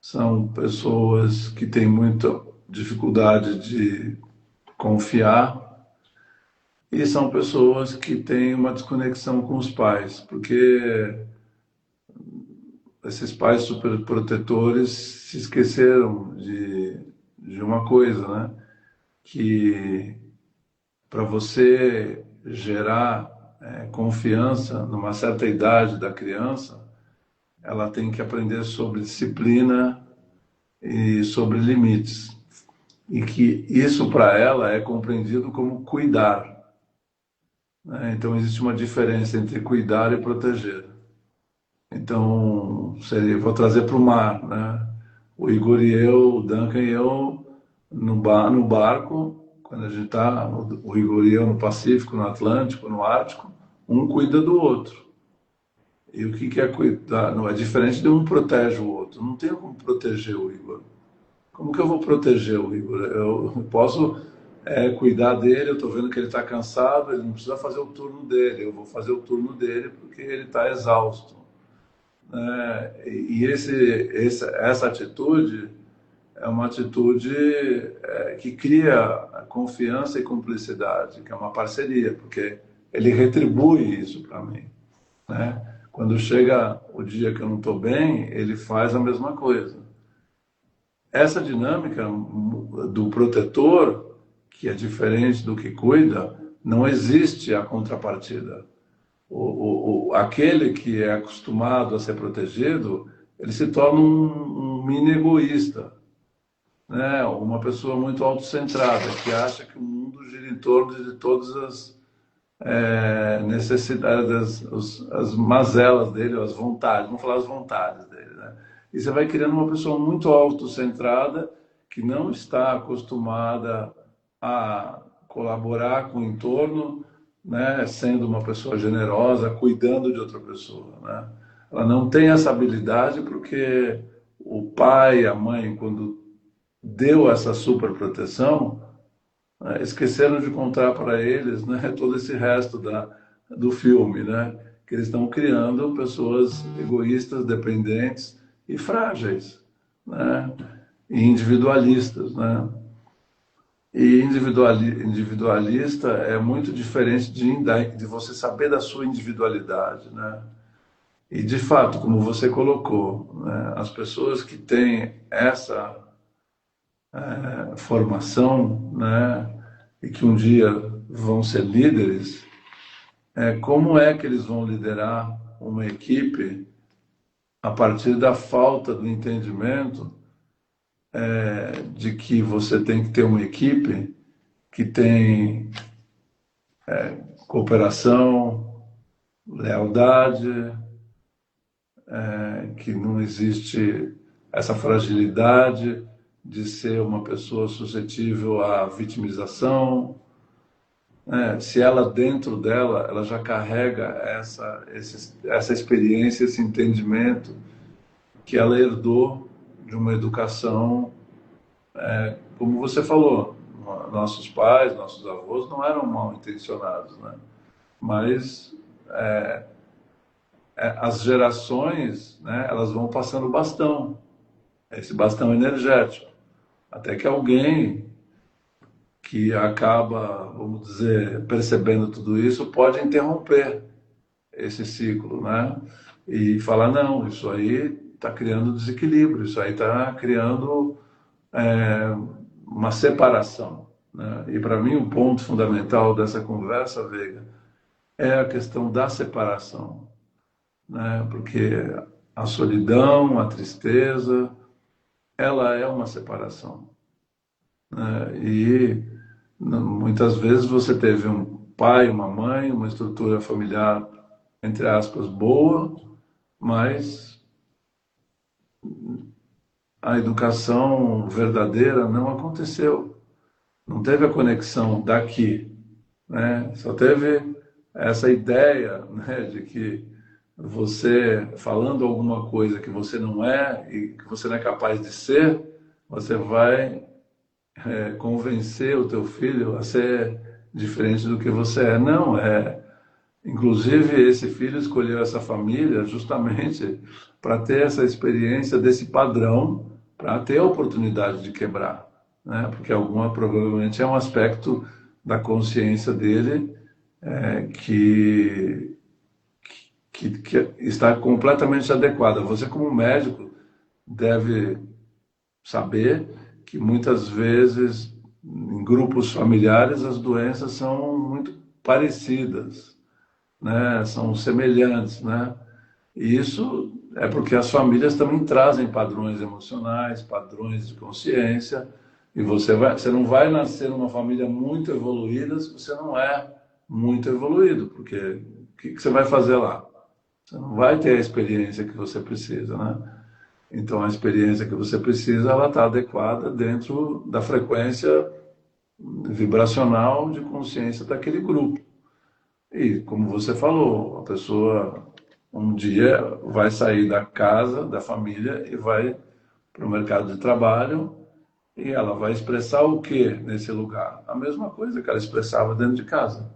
são pessoas que têm muita dificuldade de confiar e são pessoas que têm uma desconexão com os pais, porque esses pais superprotetores se esqueceram de uma coisa, né? Que para você gerar confiança numa certa idade da criança, ela tem que aprender sobre disciplina e sobre limites. E que isso para ela é compreendido como cuidar, né? Então existe uma diferença entre cuidar e proteger. Então, vou trazer para o mar, né? O Igor e eu, o Duncan e eu, no barco, quando a gente está, o Igor e eu no Pacífico, no Atlântico, no Ártico, um cuida do outro. E o que é cuidar? Não é diferente de um protege o outro. Não tenho como proteger o Igor. Como que eu vou proteger o Igor? Eu posso cuidar dele, eu estou vendo que ele está cansado, ele não precisa fazer o turno dele, eu vou fazer o turno dele porque ele está exausto. E essa atitude é uma atitude que cria confiança e cumplicidade, que é uma parceria, porque ele retribui isso para mim, né? Quando chega o dia que eu não estou bem, ele faz a mesma coisa. Essa dinâmica do protetor, que é diferente do que cuida, não existe a contrapartida. Aquele que é acostumado a ser protegido, ele se torna um mini egoísta, né? Uma pessoa muito autocentrada, que acha que o mundo gira em torno de todas as necessidades, as mazelas dele, as vontades, vamos falar as vontades dele, né? E você vai criando uma pessoa muito autocentrada, que não está acostumada a colaborar com o entorno, né? Sendo uma pessoa generosa, cuidando de outra pessoa, né? ela não tem essa habilidade porque o pai e a mãe, quando deu essa super proteção, esqueceram de contar para eles, né, todo esse resto do filme, né, que eles estão criando pessoas egoístas, dependentes e frágeis, né, e individualistas, né. E individualista é muito diferente de você saber da sua individualidade, né? E de fato, como você colocou, né, as pessoas que têm essa formação, né, e que um dia vão ser líderes, como é que eles vão liderar uma equipe a partir da falta do entendimento de que você tem que ter uma equipe que tem cooperação, lealdade, que não existe essa fragilidade de ser uma pessoa suscetível à vitimização. Se ela dentro dela, ela já carrega essa experiência, esse entendimento que ela herdou de uma educação, como você falou, nossos pais, nossos avós não eram mal intencionados, né? Mas as gerações, né, elas vão passando bastão, esse bastão energético, até que alguém que acaba, vamos dizer, percebendo tudo isso, pode interromper esse ciclo, né? E falar, não, isso aí está criando desequilíbrio, isso aí está criando uma separação, né? E para mim o ponto fundamental dessa conversa, Veiga, é a questão da separação, né? Porque a solidão, a tristeza, ela é uma separação, né? E muitas vezes você teve um pai, uma mãe, uma estrutura familiar, entre aspas, boa, mas a educação verdadeira não aconteceu. Não teve a conexão daqui, né? Só teve essa ideia, né, de que você falando alguma coisa que você não é e que você não é capaz de ser, você vai convencer o teu filho a ser diferente do que você é. Não, inclusive esse filho escolheu essa família justamente para ter essa experiência desse padrão, para ter a oportunidade de quebrar, né? Porque provavelmente é um aspecto da consciência dele que está completamente adequada. Você, como médico, deve saber que muitas vezes, em grupos familiares, as doenças são muito parecidas, né? São semelhantes, né? E isso é porque as famílias também trazem padrões emocionais, padrões de consciência, e você não vai nascer numa família muito evoluída se você não é muito evoluído, porque o que você vai fazer lá? Você não vai ter a experiência que você precisa, né? Então, a experiência que você precisa, ela está adequada dentro da frequência vibracional de consciência daquele grupo. E, como você falou, a pessoa um dia vai sair da casa, da família e vai para o mercado de trabalho e ela vai expressar o que nesse lugar? A mesma coisa que ela expressava dentro de casa.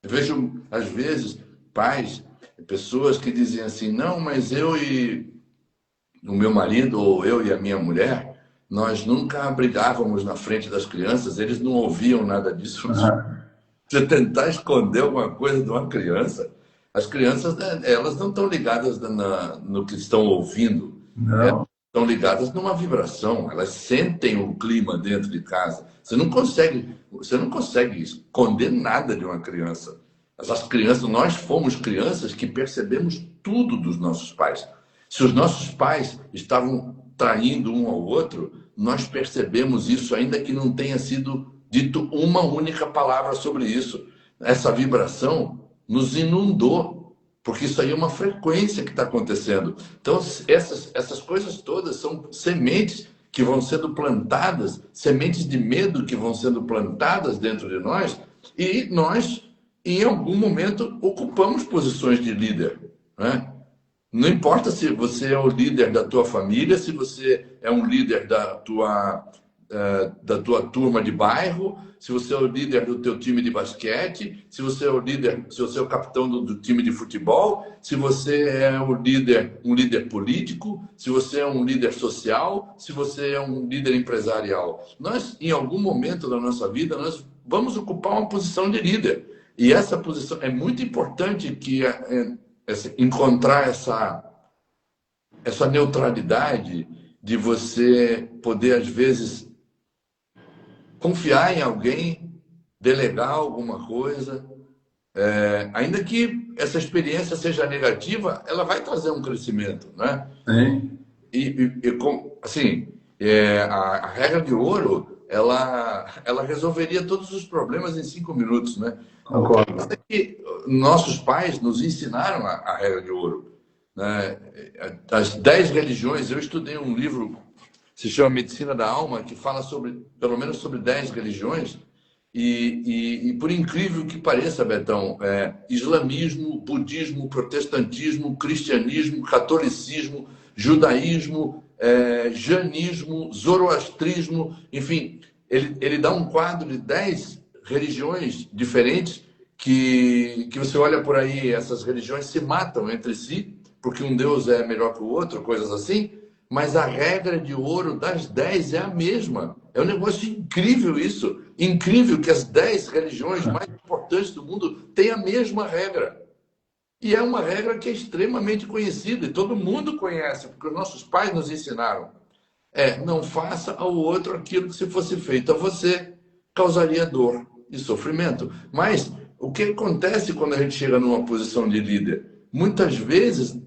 Eu vejo, às vezes, pais, pessoas que dizem assim, não, mas eu e o meu marido, ou eu e a minha mulher, nós nunca brigávamos na frente das crianças, eles não ouviam nada disso. Uhum. Você tentar esconder alguma coisa de uma criança, as crianças, né, elas não estão ligadas no que estão ouvindo, elas Não, estão ligadas numa vibração, elas sentem o clima dentro de casa. Você não consegue esconder nada de uma criança. As crianças, nós fomos crianças que percebemos tudo dos nossos pais. Se os nossos pais estavam traindo um ao outro, nós percebemos isso, ainda que não tenha sido dito uma única palavra sobre isso. Essa vibração nos inundou, porque isso aí é uma frequência que está acontecendo. Então, essas coisas todas são sementes que vão sendo plantadas, sementes de medo que vão sendo plantadas dentro de nós, e nós, em algum momento, ocupamos posições de líder. né? Não importa se você é o líder da tua família, se você é um líder da tua turma de bairro, se você é o líder do teu time de basquete, se você é o líder, se você é o capitão do time de futebol, se você é o líder, um líder político, se você é um líder social, se você é um líder empresarial. Nós, em algum momento da nossa vida, nós vamos ocupar uma posição de líder. E essa posição é muito importante que encontrar essa neutralidade de você poder, às vezes, confiar em alguém, delegar alguma coisa, ainda que essa experiência seja negativa, ela vai trazer um crescimento, né? Sim, Assim, a regra de ouro, ela resolveria todos os problemas em 5 minutos, né? O que concordo. acontece é que nossos pais nos ensinaram a regra de ouro, né? As 10 religiões, eu estudei um livro se chama Medicina da Alma, que fala sobre, pelo menos sobre 10 religiões, e por incrível que pareça, Betão, islamismo, budismo, protestantismo, cristianismo, catolicismo, judaísmo, janismo, zoroastrismo, enfim, ele dá um quadro de 10 religiões diferentes que você olha por aí, essas religiões se matam entre si, porque um Deus é melhor que o outro, coisas assim, mas a regra de ouro das 10 é a mesma. É um negócio incrível isso. Incrível que as 10 religiões mais importantes do mundo têm a mesma regra. E é uma regra que é extremamente conhecida e todo mundo conhece, porque os nossos pais nos ensinaram. Não faça ao outro aquilo que se fosse feito a você, causaria dor e sofrimento. Mas o que acontece quando a gente chega numa posição de líder? Muitas vezes,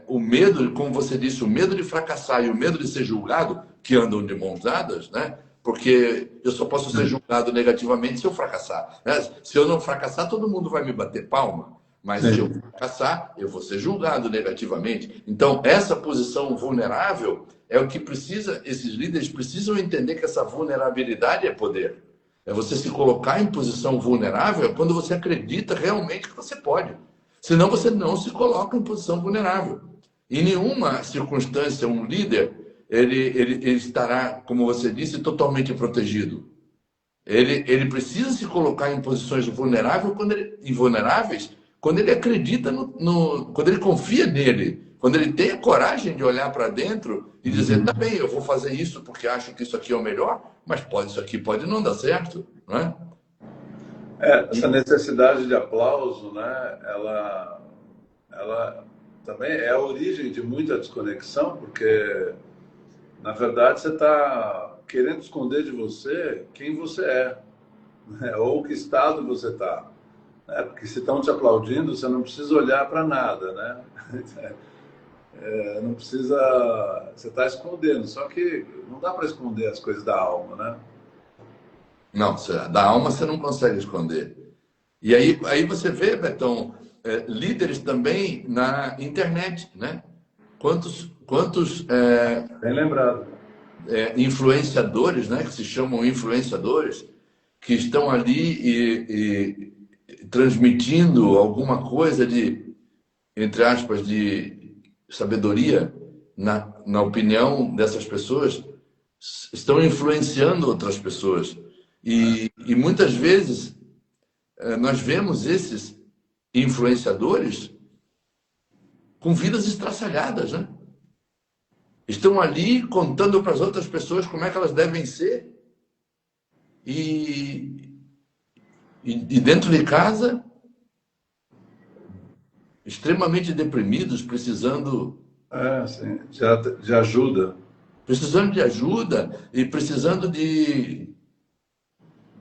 o medo, como você disse, o medo de fracassar e o medo de ser julgado, que andam de mãos dadas, né? Porque eu só posso ser julgado negativamente se eu fracassar, né? Se eu não fracassar, todo mundo vai me bater palma. Mas se eu Sim. fracassar, eu vou ser julgado negativamente. Então, essa posição vulnerável é o que precisa, esses líderes precisam entender que essa vulnerabilidade é poder. É você se colocar em posição vulnerável quando você acredita realmente que você pode. Senão você não se coloca em posição vulnerável. Em nenhuma circunstância, um líder ele estará, como você disse, totalmente protegido. Ele precisa se colocar em posições invulneráveis quando ele acredita quando ele confia nele, quando ele tem a coragem de olhar para dentro e dizer, tá Uhum. bem, eu vou fazer isso porque acho que isso aqui é o melhor, mas isso aqui pode não dar certo, não é? Essa necessidade de aplauso, né? Ela também é a origem de muita desconexão, porque na verdade você está querendo esconder de você quem você é, né? Ou que estado você está. Porque se estão te aplaudindo, você não precisa olhar para nada, né? Não precisa. Você está escondendo, só que não dá para esconder as coisas da alma, né? Não, da alma você não consegue esconder. E aí você vê, Betão, líderes também na internet, né? Quantos Bem lembrado. influenciadores, né? Que se chamam influenciadores, que estão ali e transmitindo alguma coisa de, entre aspas, de sabedoria na opinião dessas pessoas, estão influenciando outras pessoas. E muitas vezes nós vemos esses influenciadores com vidas estraçalhadas, né? Estão ali contando para as outras pessoas como é que elas devem ser e, e dentro de casa extremamente deprimidos, Sim, de ajuda. precisando de ajuda e precisando de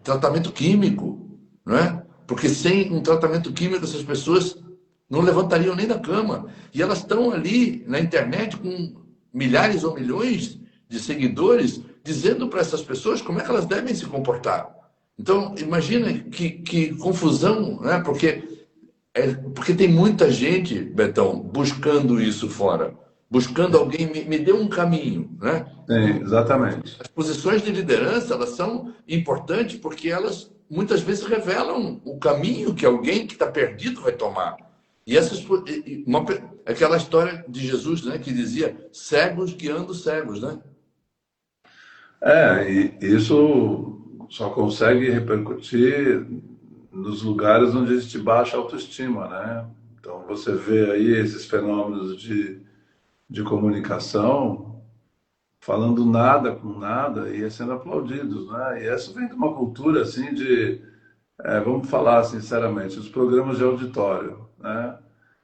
tratamento químico, não é? Porque sem um tratamento químico essas pessoas não levantariam nem da cama. E elas estão ali na internet com milhares ou milhões de seguidores dizendo para essas pessoas como é que elas devem se comportar. Então, imagina que confusão, né? Porque tem muita gente, Betão, buscando isso fora. Buscando alguém, me dê um caminho, né? Sim, exatamente. As posições de liderança, elas são importantes porque elas muitas vezes revelam o caminho que alguém que está perdido vai tomar. E aquela história de Jesus, né, que dizia cegos guiando cegos, né? E isso só consegue repercutir nos lugares onde existe baixa autoestima, né? Então você vê aí esses fenômenos de comunicação falando nada com nada e sendo aplaudidos, né? E isso vem de uma cultura assim vamos falar sinceramente, os programas de auditório, né?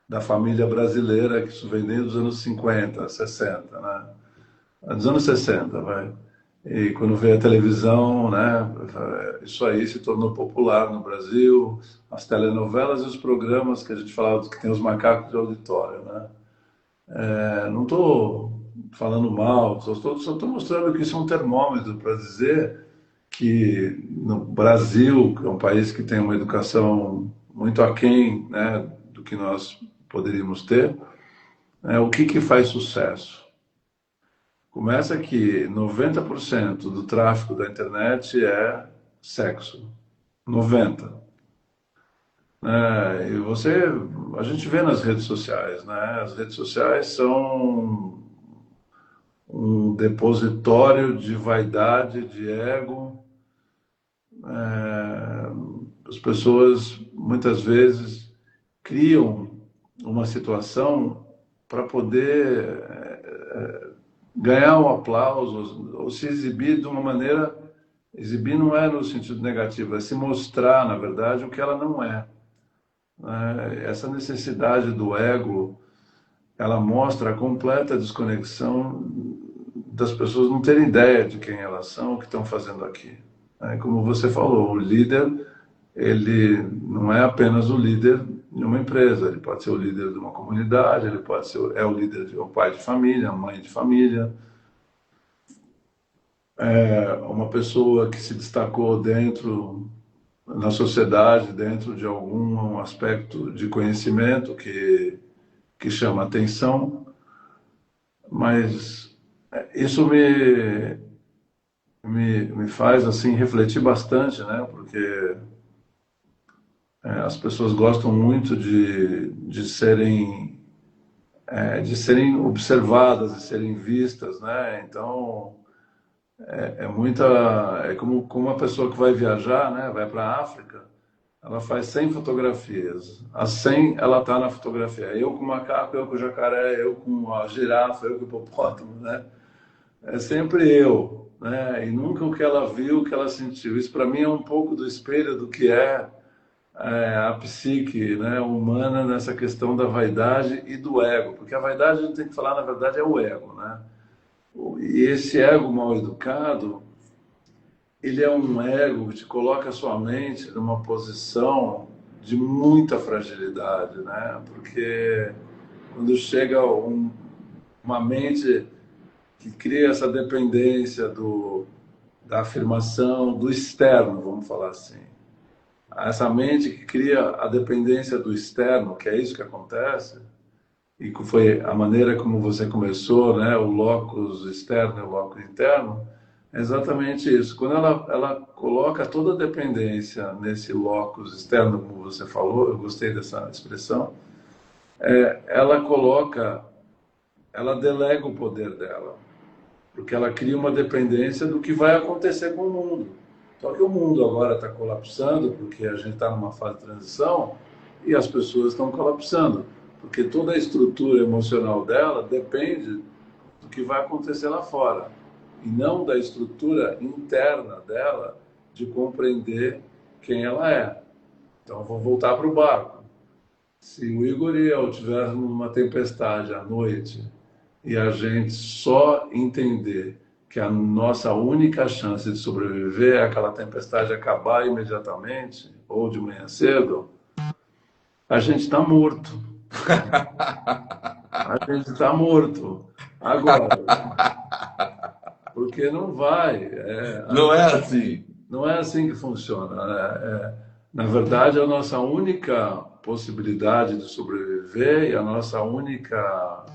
Da família brasileira, que isso vem desde os anos 50, 60, né? Dos anos 60, vai. E quando veio a televisão, né, isso aí se tornou popular no Brasil, as telenovelas e os programas que a gente falava que tem os macacos de auditório, né? Não estou falando mal, só estou mostrando que isso é um termômetro para dizer que no Brasil, que é um país que tem uma educação muito aquém, né, do que nós poderíamos ter, o que faz sucesso? Começa que 90% do tráfego da internet é sexo. 90%. A gente vê nas redes sociais, né? As redes sociais são um depositório de vaidade, de ego. As pessoas muitas vezes criam uma situação para poder ganhar um aplauso ou se exibir de uma maneira. Exibir não é no sentido negativo, é se mostrar, na verdade, o que ela não é. Essa necessidade do ego, ela mostra a completa desconexão das pessoas não terem ideia de quem elas são, o que estão fazendo aqui. Como você falou, o líder, ele não é apenas o líder de uma empresa, ele pode ser o líder de uma comunidade, ele pode ser o líder de um pai de família, uma mãe de família, uma pessoa que se destacou na sociedade, dentro de algum aspecto de conhecimento que chama atenção, mas isso me faz assim refletir bastante, né? Porque as pessoas gostam muito de serem observadas e serem vistas, né? Então é como uma pessoa que vai viajar, né? Vai para a África, ela faz 100 fotografias. As 100 ela está na fotografia. Eu com o macaco, eu com o jacaré, eu com a girafa, eu com o hipopótamo, né? É sempre eu, né? E nunca o que ela viu, o que ela sentiu. Isso para mim é um pouco do espelho do que a psique, né, humana nessa questão da vaidade e do ego. Porque a vaidade, a gente tem que falar, na verdade, é o ego, né? E esse ego mal educado, ele é um ego que te coloca a sua mente numa posição de muita fragilidade, né? Porque quando chega uma mente que cria essa dependência da afirmação do externo, vamos falar assim. Essa mente que cria a dependência do externo, que é isso que acontece, e que foi a maneira como você começou, né? O locus externo e o locus interno, é exatamente isso. Quando ela coloca toda a dependência nesse locus externo, como você falou, eu gostei dessa expressão, ela delega o poder dela, porque ela cria uma dependência do que vai acontecer com o mundo. Só que o mundo agora está colapsando, porque a gente está numa fase de transição e as pessoas estão colapsando, porque toda a estrutura emocional dela depende do que vai acontecer lá fora, e não da estrutura interna dela de compreender quem ela é. Então, vou voltar para o barco. Se o Igor e eu estivermos numa tempestade à noite e a gente só entender que a nossa única chance de sobreviver é aquela tempestade acabar imediatamente, ou de manhã cedo, a gente está morto. A gente está morto. Agora, porque não vai. Não é assim. Não é assim que funciona. Na verdade, a nossa única possibilidade de sobreviver e a nossa única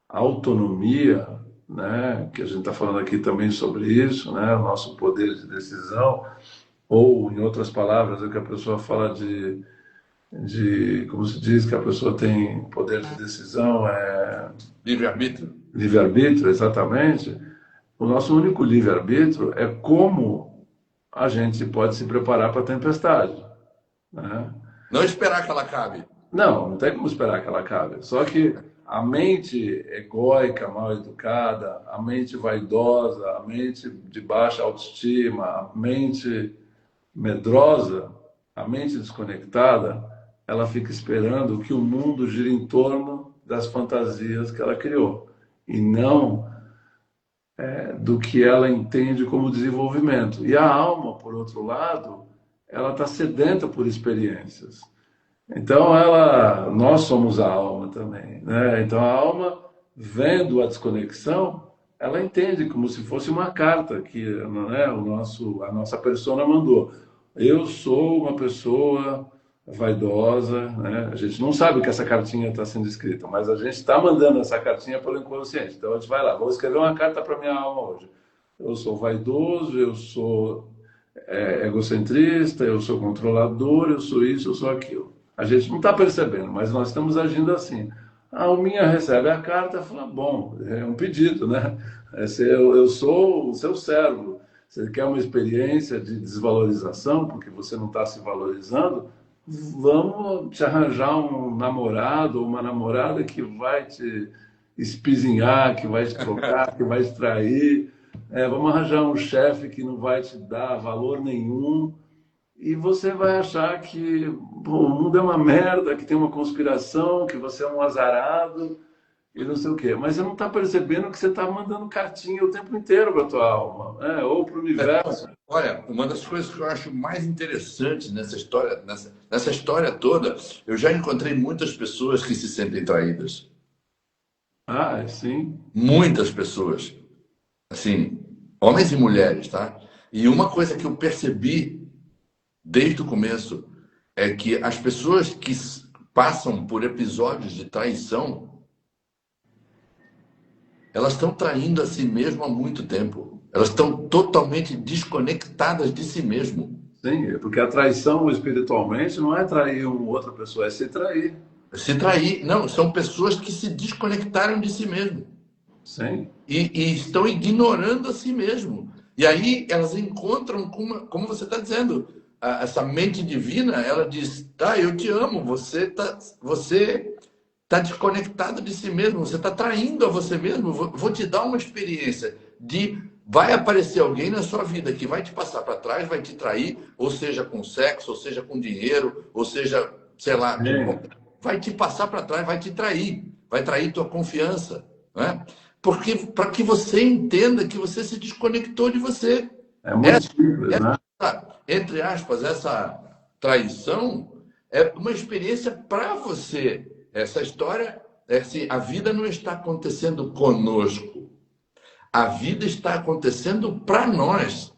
autonomia, né, que a gente está falando aqui também sobre isso, né, o nosso poder de decisão, ou, em outras palavras, o que a pessoa fala como se diz, que a pessoa tem poder de decisão, Livre-arbítrio. livre-arbítrio, exatamente. O nosso único livre-arbítrio é como a gente pode se preparar para a tempestade, né? Não esperar que ela acabe. Não, não tem como esperar que ela acabe. Só que a mente egóica, mal educada, a mente vaidosa, a mente de baixa autoestima, a mente medrosa, a mente desconectada, ela fica esperando que o mundo gire em torno das fantasias que ela criou e não do que ela entende como desenvolvimento. E a alma, por outro lado, ela está sedenta por experiências. Então, nós somos a alma também, né? Então, a alma, vendo a desconexão, ela entende como se fosse uma carta que, né, a nossa persona mandou. Eu sou uma pessoa vaidosa, né? A gente não sabe que essa cartinha está sendo escrita, mas a gente está mandando essa cartinha pelo inconsciente. Então, a gente vai lá, vou escrever uma carta para minha alma hoje. Eu sou vaidoso, eu sou egocentrista, eu sou controlador, eu sou isso, eu sou aquilo. A gente não está percebendo, mas nós estamos agindo assim. A alminha recebe a carta e fala, bom, é um pedido, né? Eu sou o seu servo. Você quer uma experiência de desvalorização, porque você não está se valorizando? Vamos te arranjar um namorado ou uma namorada que vai te espizinhar, que vai te trocar, que vai te trair. Vamos arranjar um chefe que não vai te dar valor nenhum e você vai achar que pô, o mundo é uma merda, que tem uma conspiração, que você é um azarado e não sei o quê. Mas você não está percebendo que você está mandando cartinha o tempo inteiro para a tua alma, né? Ou para o universo. Olha, uma das coisas que eu acho mais interessantes nessa história, nessa história toda, eu já encontrei muitas pessoas que se sentem traídas. Ah, sim. Muitas pessoas. Assim, homens e mulheres, tá? E uma coisa que eu percebi desde o começo é que as pessoas que passam por episódios de traição, elas estão traindo a si mesmo há muito tempo. Elas estão totalmente desconectadas de si mesmo. Sim, porque a traição espiritualmente não é trair uma outra pessoa, é se trair. Se trair, não, são pessoas que se desconectaram de si mesmo. Sim. E estão ignorando a si mesmo. E aí elas encontram, como você está dizendo, essa mente divina, ela diz, tá, eu te amo, você tá desconectado de si mesmo, você está traindo a você mesmo, vou te dar uma experiência vai aparecer alguém na sua vida que vai te passar para trás, vai te trair, ou seja com sexo, ou seja com dinheiro, ou seja, sei lá, vai te passar para trás, vai te trair, vai trair tua confiança, né? Porque para que você entenda que você se desconectou de você. É muito simples, né? Entre aspas, essa traição é uma experiência para você. Essa história é assim, a vida não está acontecendo conosco. A vida está acontecendo para nós.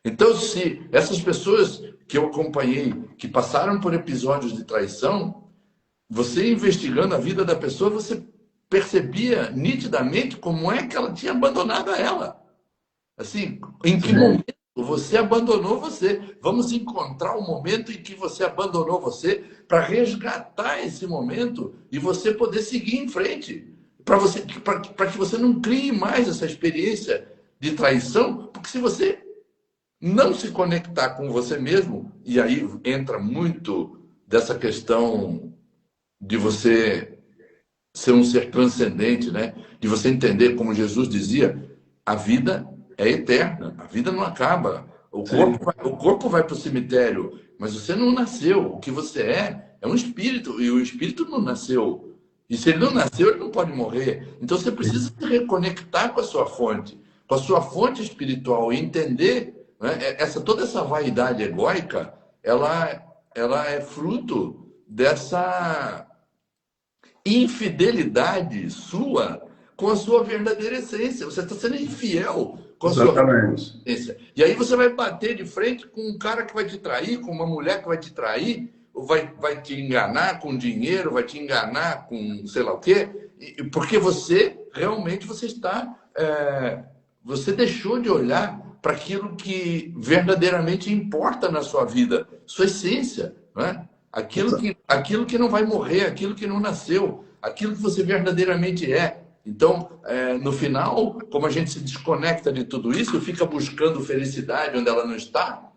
Então, se essas pessoas que eu acompanhei, que passaram por episódios de traição, você investigando a vida da pessoa, você percebia nitidamente como é que ela tinha abandonado ela. Assim, em que momento você abandonou você? Vamos encontrar o momento em que você abandonou você para resgatar esse momento e você poder seguir em frente. Para que você não crie mais essa experiência de traição, porque se você não se conectar com você mesmo, e aí entra muito dessa questão de você ser um ser transcendente, né? De você entender, como Jesus dizia, a vida é eterna, a vida não acaba. O corpo vai para o cemitério, mas você não nasceu. O que você é um espírito, e o espírito não nasceu. E se ele não nasceu, ele não pode morrer. Então você precisa se reconectar com a sua fonte espiritual, e entender, né? Toda essa vaidade egóica, ela é fruto dessa infidelidade sua com a sua verdadeira essência. Você está sendo infiel com a sua verdadeira essência. E aí você vai bater de frente com um cara que vai te trair, com uma mulher que vai te trair, ou vai te enganar com dinheiro, vai te enganar com sei lá o quê, porque você realmente você deixou de olhar para aquilo que verdadeiramente importa na sua vida, sua essência, não é? aquilo que não vai morrer, aquilo que não nasceu, aquilo que você verdadeiramente é. Então, no final, como a gente se desconecta de tudo isso, fica buscando felicidade onde ela não está,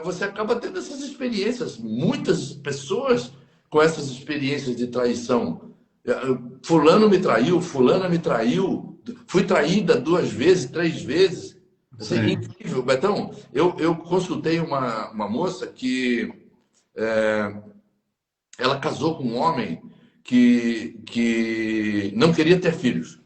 você acaba tendo essas experiências. Muitas pessoas com essas experiências de traição. Fulano me traiu, fulana me traiu, fui traída 2 vezes, 3 vezes. Assim, Sim, incrível, Betão. Eu consultei uma moça que ela casou com um homem que não queria ter filhos.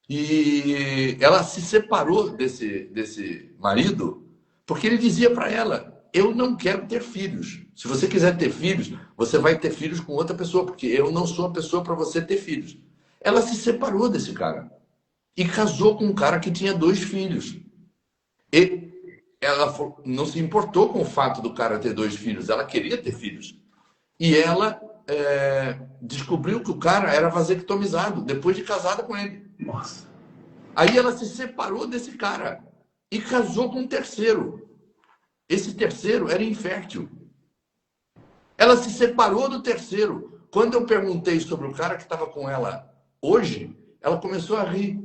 E ela se separou desse marido porque ele dizia para ela: eu não quero ter filhos. Se você quiser ter filhos, você vai ter filhos com outra pessoa, porque eu não sou a pessoa para você ter filhos. Ela se separou desse cara e casou com um cara que tinha 2 filhos. E ela não se importou com o fato do cara ter 2 filhos, ela queria ter filhos. E ela descobriu que o cara era vasectomizado depois de casada com ele. nossa, Aí ela se separou desse cara e casou com um terceiro. Esse terceiro era infértil. Ela se separou do terceiro. Quando eu perguntei sobre o cara que estava com ela hoje, ela começou a rir.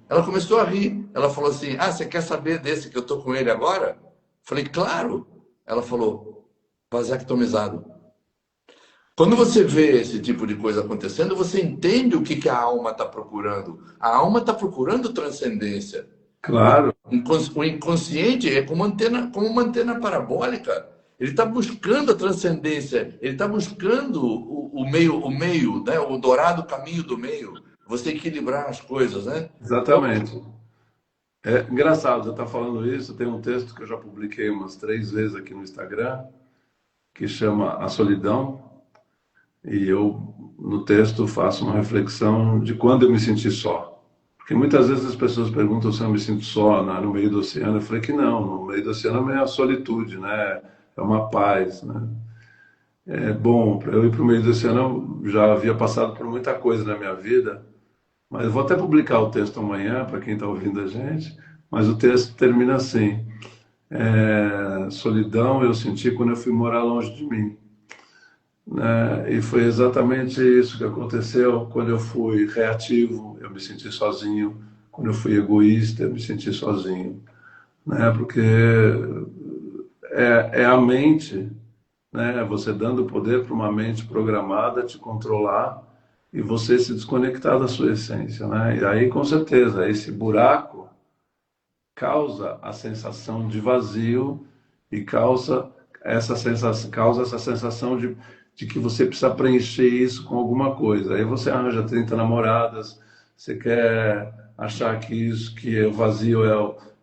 Ela começou a rir. Ela falou assim: ah, você quer saber desse que eu tô com ele agora? Falei: claro. Ela falou: vasectomizado. Quando você vê esse tipo de coisa acontecendo, você entende o que a alma está procurando. A alma está procurando transcendência. claro, O inconsciente é como uma antena parabólica. Ele está buscando a transcendência, ele está buscando o meio, né? O dourado caminho do meio. Você equilibrar as coisas, né? Então, exatamente. É engraçado, você está falando isso. Tem um texto que eu já publiquei umas 3 vezes aqui no Instagram, que chama A Solidão, e eu, no texto, faço uma reflexão de quando eu me senti só. Porque muitas vezes as pessoas perguntam se eu me sinto só no meio do oceano. Eu falei que não, no meio do oceano é a solitude, né? É uma paz, né? É bom, para eu ir para o meio do oceano, eu já havia passado por muita coisa na minha vida, mas eu vou até publicar o texto amanhã para quem está ouvindo a gente. Mas o texto termina assim: solidão eu senti quando eu fui morar longe de mim, né? E foi exatamente isso que aconteceu. Quando eu fui reativo, eu me senti sozinho. Quando eu fui egoísta, eu me senti sozinho, né? Porque é a mente, né? Você dando poder para uma mente programada te controlar e você se desconectar da sua essência, né? E aí, com certeza, esse buraco causa a sensação de vazio e causa essa sensação de que você precisa preencher isso com alguma coisa. Aí você arranja 30 namoradas, você quer achar que isso, que é o vazio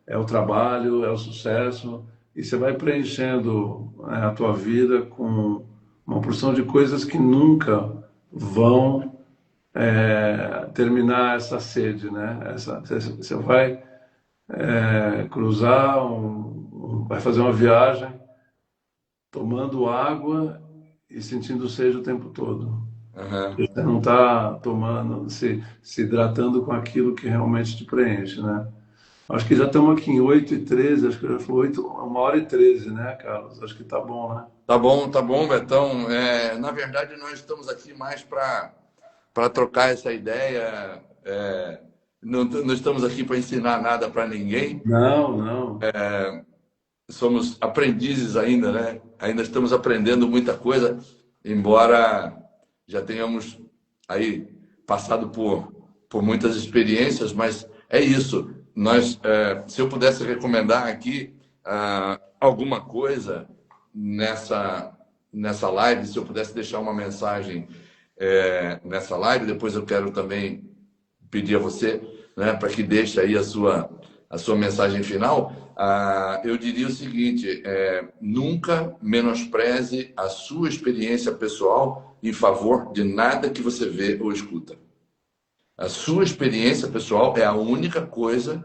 é o trabalho, é o sucesso, e você vai preenchendo, né, a tua vida com uma porção de coisas que nunca vão terminar essa sede, né? Você vai cruzar, vai fazer uma viagem tomando água e sentindo sede o tempo todo. aham. Você não está tomando, se hidratando com aquilo que realmente te preenche, né? Acho que já estamos aqui em 8h13, acho que já foi 1h13, né, Carlos? Acho que tá bom, né? Tá bom, Betão. Na verdade, nós estamos aqui mais para trocar essa ideia. Não estamos aqui para ensinar nada para ninguém. Não, não. Somos aprendizes ainda, né? Ainda estamos aprendendo muita coisa, embora já tenhamos aí passado por muitas experiências, mas é isso. Se eu pudesse recomendar aqui alguma coisa nessa live, se eu pudesse deixar uma mensagem nessa live, depois eu quero também pedir a você, né, para que deixe aí a sua mensagem final. Eu diria o seguinte: nunca menospreze a sua experiência pessoal em favor de nada que você vê ou escuta. A sua experiência pessoal é a única coisa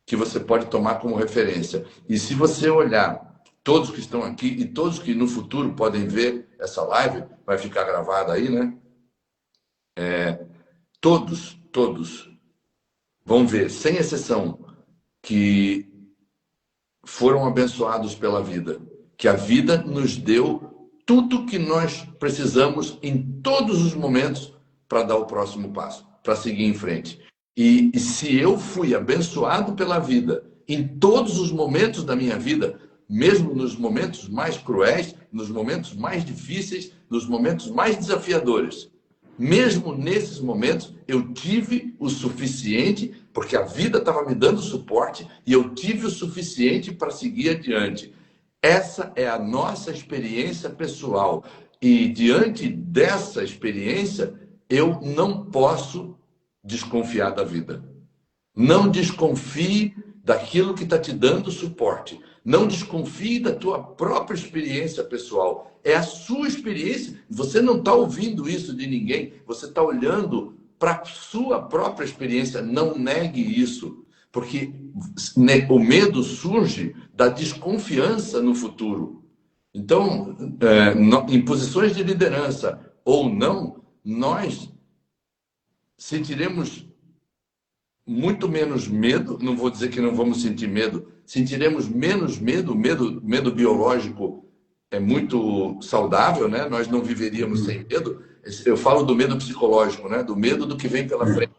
que você pode tomar como referência. E se você olhar todos que estão aqui e todos que no futuro podem ver essa live, vai ficar gravada aí, né? Todos vão ver, sem exceção, que foram abençoados pela vida, que a vida nos deu tudo que nós precisamos em todos os momentos para dar o próximo passo, para seguir em frente. E se eu fui abençoado pela vida em todos os momentos da minha vida, mesmo nos momentos mais cruéis, nos momentos mais difíceis, nos momentos mais desafiadores, mesmo nesses momentos, eu tive o suficiente, porque a vida estava me dando suporte, e eu tive o suficiente para seguir adiante. Essa é a nossa experiência pessoal. E diante dessa experiência, eu não posso desconfiar da vida. Não desconfie daquilo que está te dando suporte. Não desconfie da tua própria experiência pessoal. É a sua experiência. Você não está ouvindo isso de ninguém. Você está olhando para a sua própria experiência. Não negue isso. Porque o medo surge da desconfiança no futuro. Então, em posições de liderança ou não, nós sentiremos muito menos medo, não vou dizer que não vamos sentir medo, sentiremos menos medo, medo biológico é muito saudável, né? Nós não viveríamos sem medo. Eu falo do medo psicológico, né? Do medo do que vem pela frente,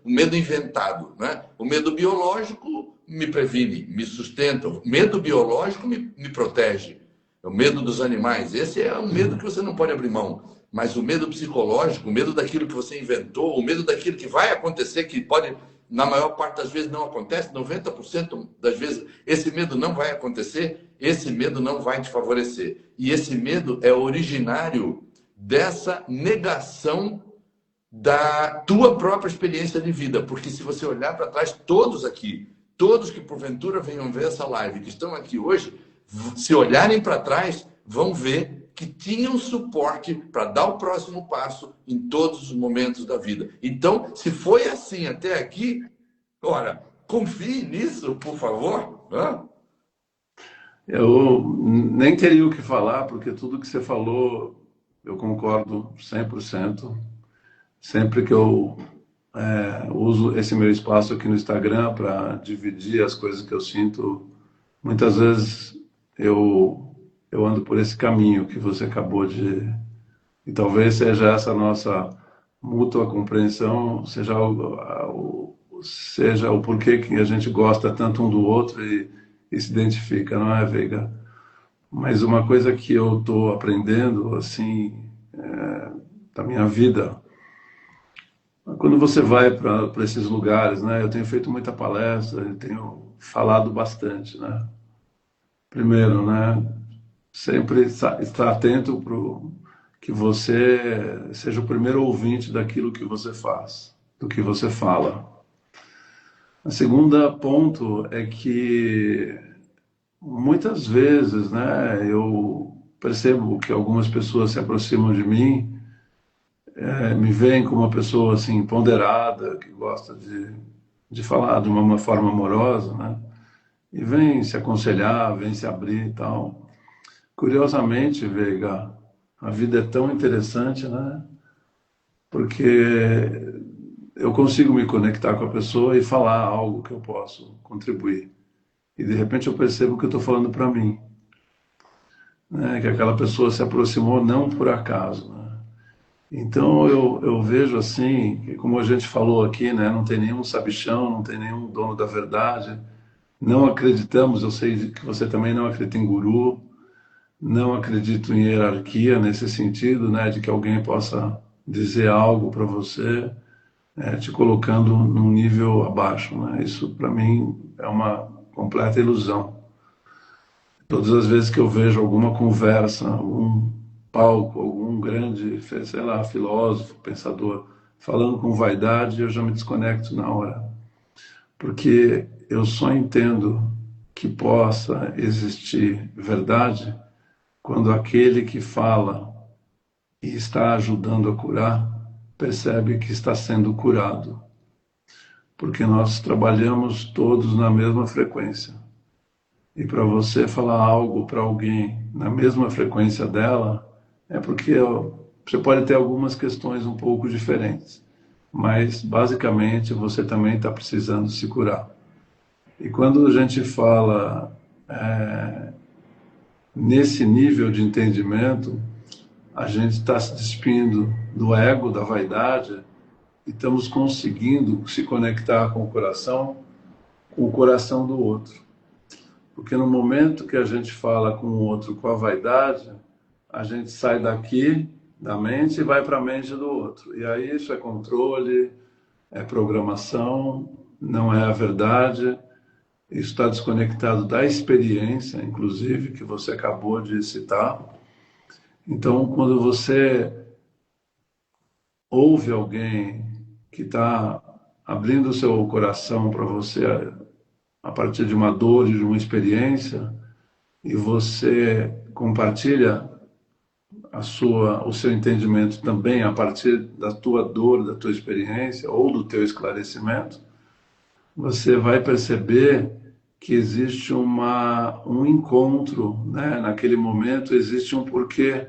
o medo inventado, né? O medo biológico me previne, me sustenta, o medo biológico me protege. O medo dos animais, esse é um medo que você não pode abrir mão. Mas o medo psicológico, o medo daquilo que você inventou, o medo daquilo que vai acontecer, que pode, na maior parte das vezes, não acontece, 90% das vezes, esse medo não vai acontecer, esse medo não vai te favorecer. E esse medo é originário dessa negação da tua própria experiência de vida. Porque se você olhar para trás, todos aqui, todos que porventura venham ver essa live, que estão aqui hoje, se olharem para trás, vão ver que tinham suporte para dar o próximo passo em todos os momentos da vida. Então, se foi assim até aqui, ora, confie nisso, por favor. Hã? Eu nem teria o que falar, porque tudo que você falou, eu concordo 100%. Sempre que eu uso esse meu espaço aqui no Instagram para dividir as coisas que eu sinto, muitas vezes eu ando por esse caminho que você acabou de... E talvez seja essa nossa mútua compreensão, seja o porquê que a gente gosta tanto um do outro e se identifica, não é, Veiga? Mas uma coisa que eu estou aprendendo, assim, da minha vida, quando você vai para esses lugares, né? Eu tenho feito muita palestra, eu tenho falado bastante, né? Primeiro, né? Sempre estar atento para que você seja o primeiro ouvinte daquilo que você faz, do que você fala. A segunda ponto é que muitas vezes, né, eu percebo que algumas pessoas se aproximam de mim, me veem como uma pessoa assim ponderada, que gosta de falar de uma forma amorosa, né, e vem se aconselhar, vem se abrir e tal. Curiosamente, Veiga, a vida é tão interessante, né? Porque eu consigo me conectar com a pessoa e falar algo que eu posso contribuir. E de repente eu percebo que eu estou falando para mim, né? Que aquela pessoa se aproximou não por acaso, né? Então eu vejo assim, que como a gente falou aqui, né? Não tem nenhum sabichão, não tem nenhum dono da verdade. Não acreditamos, eu sei que você também não acredita em guru. Não acredito em hierarquia nesse sentido, né, de que alguém possa dizer algo para você, te colocando num nível abaixo, né? Isso para mim é uma completa ilusão. Todas as vezes que eu vejo alguma conversa, algum palco, algum grande, sei lá, filósofo, pensador, falando com vaidade, eu já me desconecto na hora, porque eu só entendo que possa existir verdade quando aquele que fala e está ajudando a curar, percebe que está sendo curado. Porque nós trabalhamos todos na mesma frequência. E para você falar algo para alguém na mesma frequência dela, é porque você pode ter algumas questões um pouco diferentes. Mas, basicamente, você também está precisando se curar. E quando a gente fala nesse nível de entendimento, a gente está se despindo do ego, da vaidade, e estamos conseguindo se conectar com o coração do outro. Porque no momento que a gente fala com o outro com a vaidade, a gente sai daqui, da mente, e vai para a mente do outro. E aí isso é controle, é programação, não é a verdade. Isso está desconectado da experiência, inclusive, que você acabou de citar. Então, quando você ouve alguém que está abrindo o seu coração para você a partir de uma dor, de uma experiência, e você compartilha o seu entendimento também a partir da tua dor, da tua experiência ou do teu esclarecimento, você vai perceber que existe um encontro, né? Naquele momento existe um porquê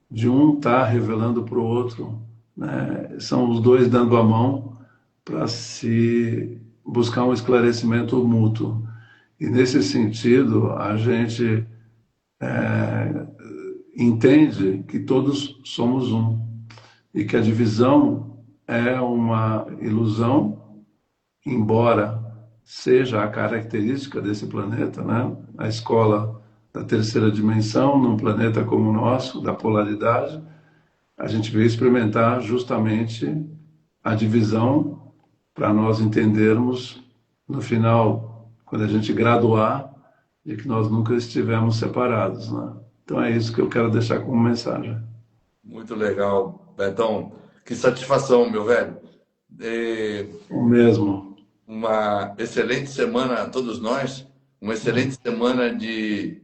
de um estar revelando para o outro, né? São os dois dando a mão para se buscar um esclarecimento mútuo. E nesse sentido, a gente entende que todos somos um e que a divisão é uma ilusão, embora seja a característica desse planeta, né? A escola da terceira dimensão, num planeta como o nosso, da polaridade, a gente veio experimentar justamente a divisão para nós entendermos no final, quando a gente graduar, de que nós nunca estivemos separados, né? Então é isso que eu quero deixar como mensagem. Muito legal, Betão. Que satisfação, meu velho. É, O mesmo. uma excelente semana a todos nós, uma excelente semana de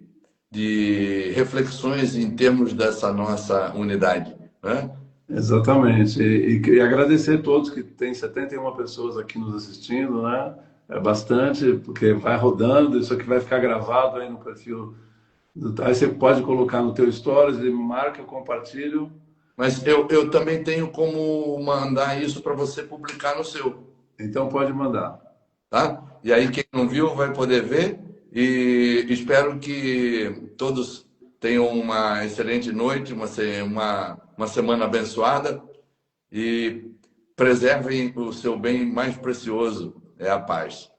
reflexões em termos dessa nossa unidade, né? Exatamente. E agradecer a todos que tem 71 pessoas aqui nos assistindo, né? É bastante, porque vai rodando, isso aqui vai ficar gravado aí no perfil. Aí você pode colocar no teu stories, e marca, eu compartilho. Mas eu também tenho como mandar isso para você publicar no seu, Então pode mandar. tá? E aí quem não viu vai poder ver e espero que todos tenham uma excelente noite, uma semana abençoada e preservem o seu bem mais precioso, é a paz.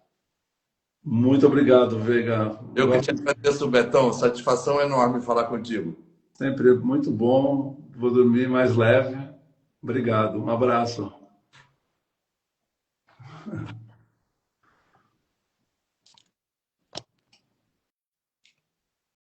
Muito obrigado, Veiga. Eu que te agradeço, Betão, satisfação enorme falar contigo. Sempre muito bom. Vou dormir mais leve. Obrigado. Um abraço.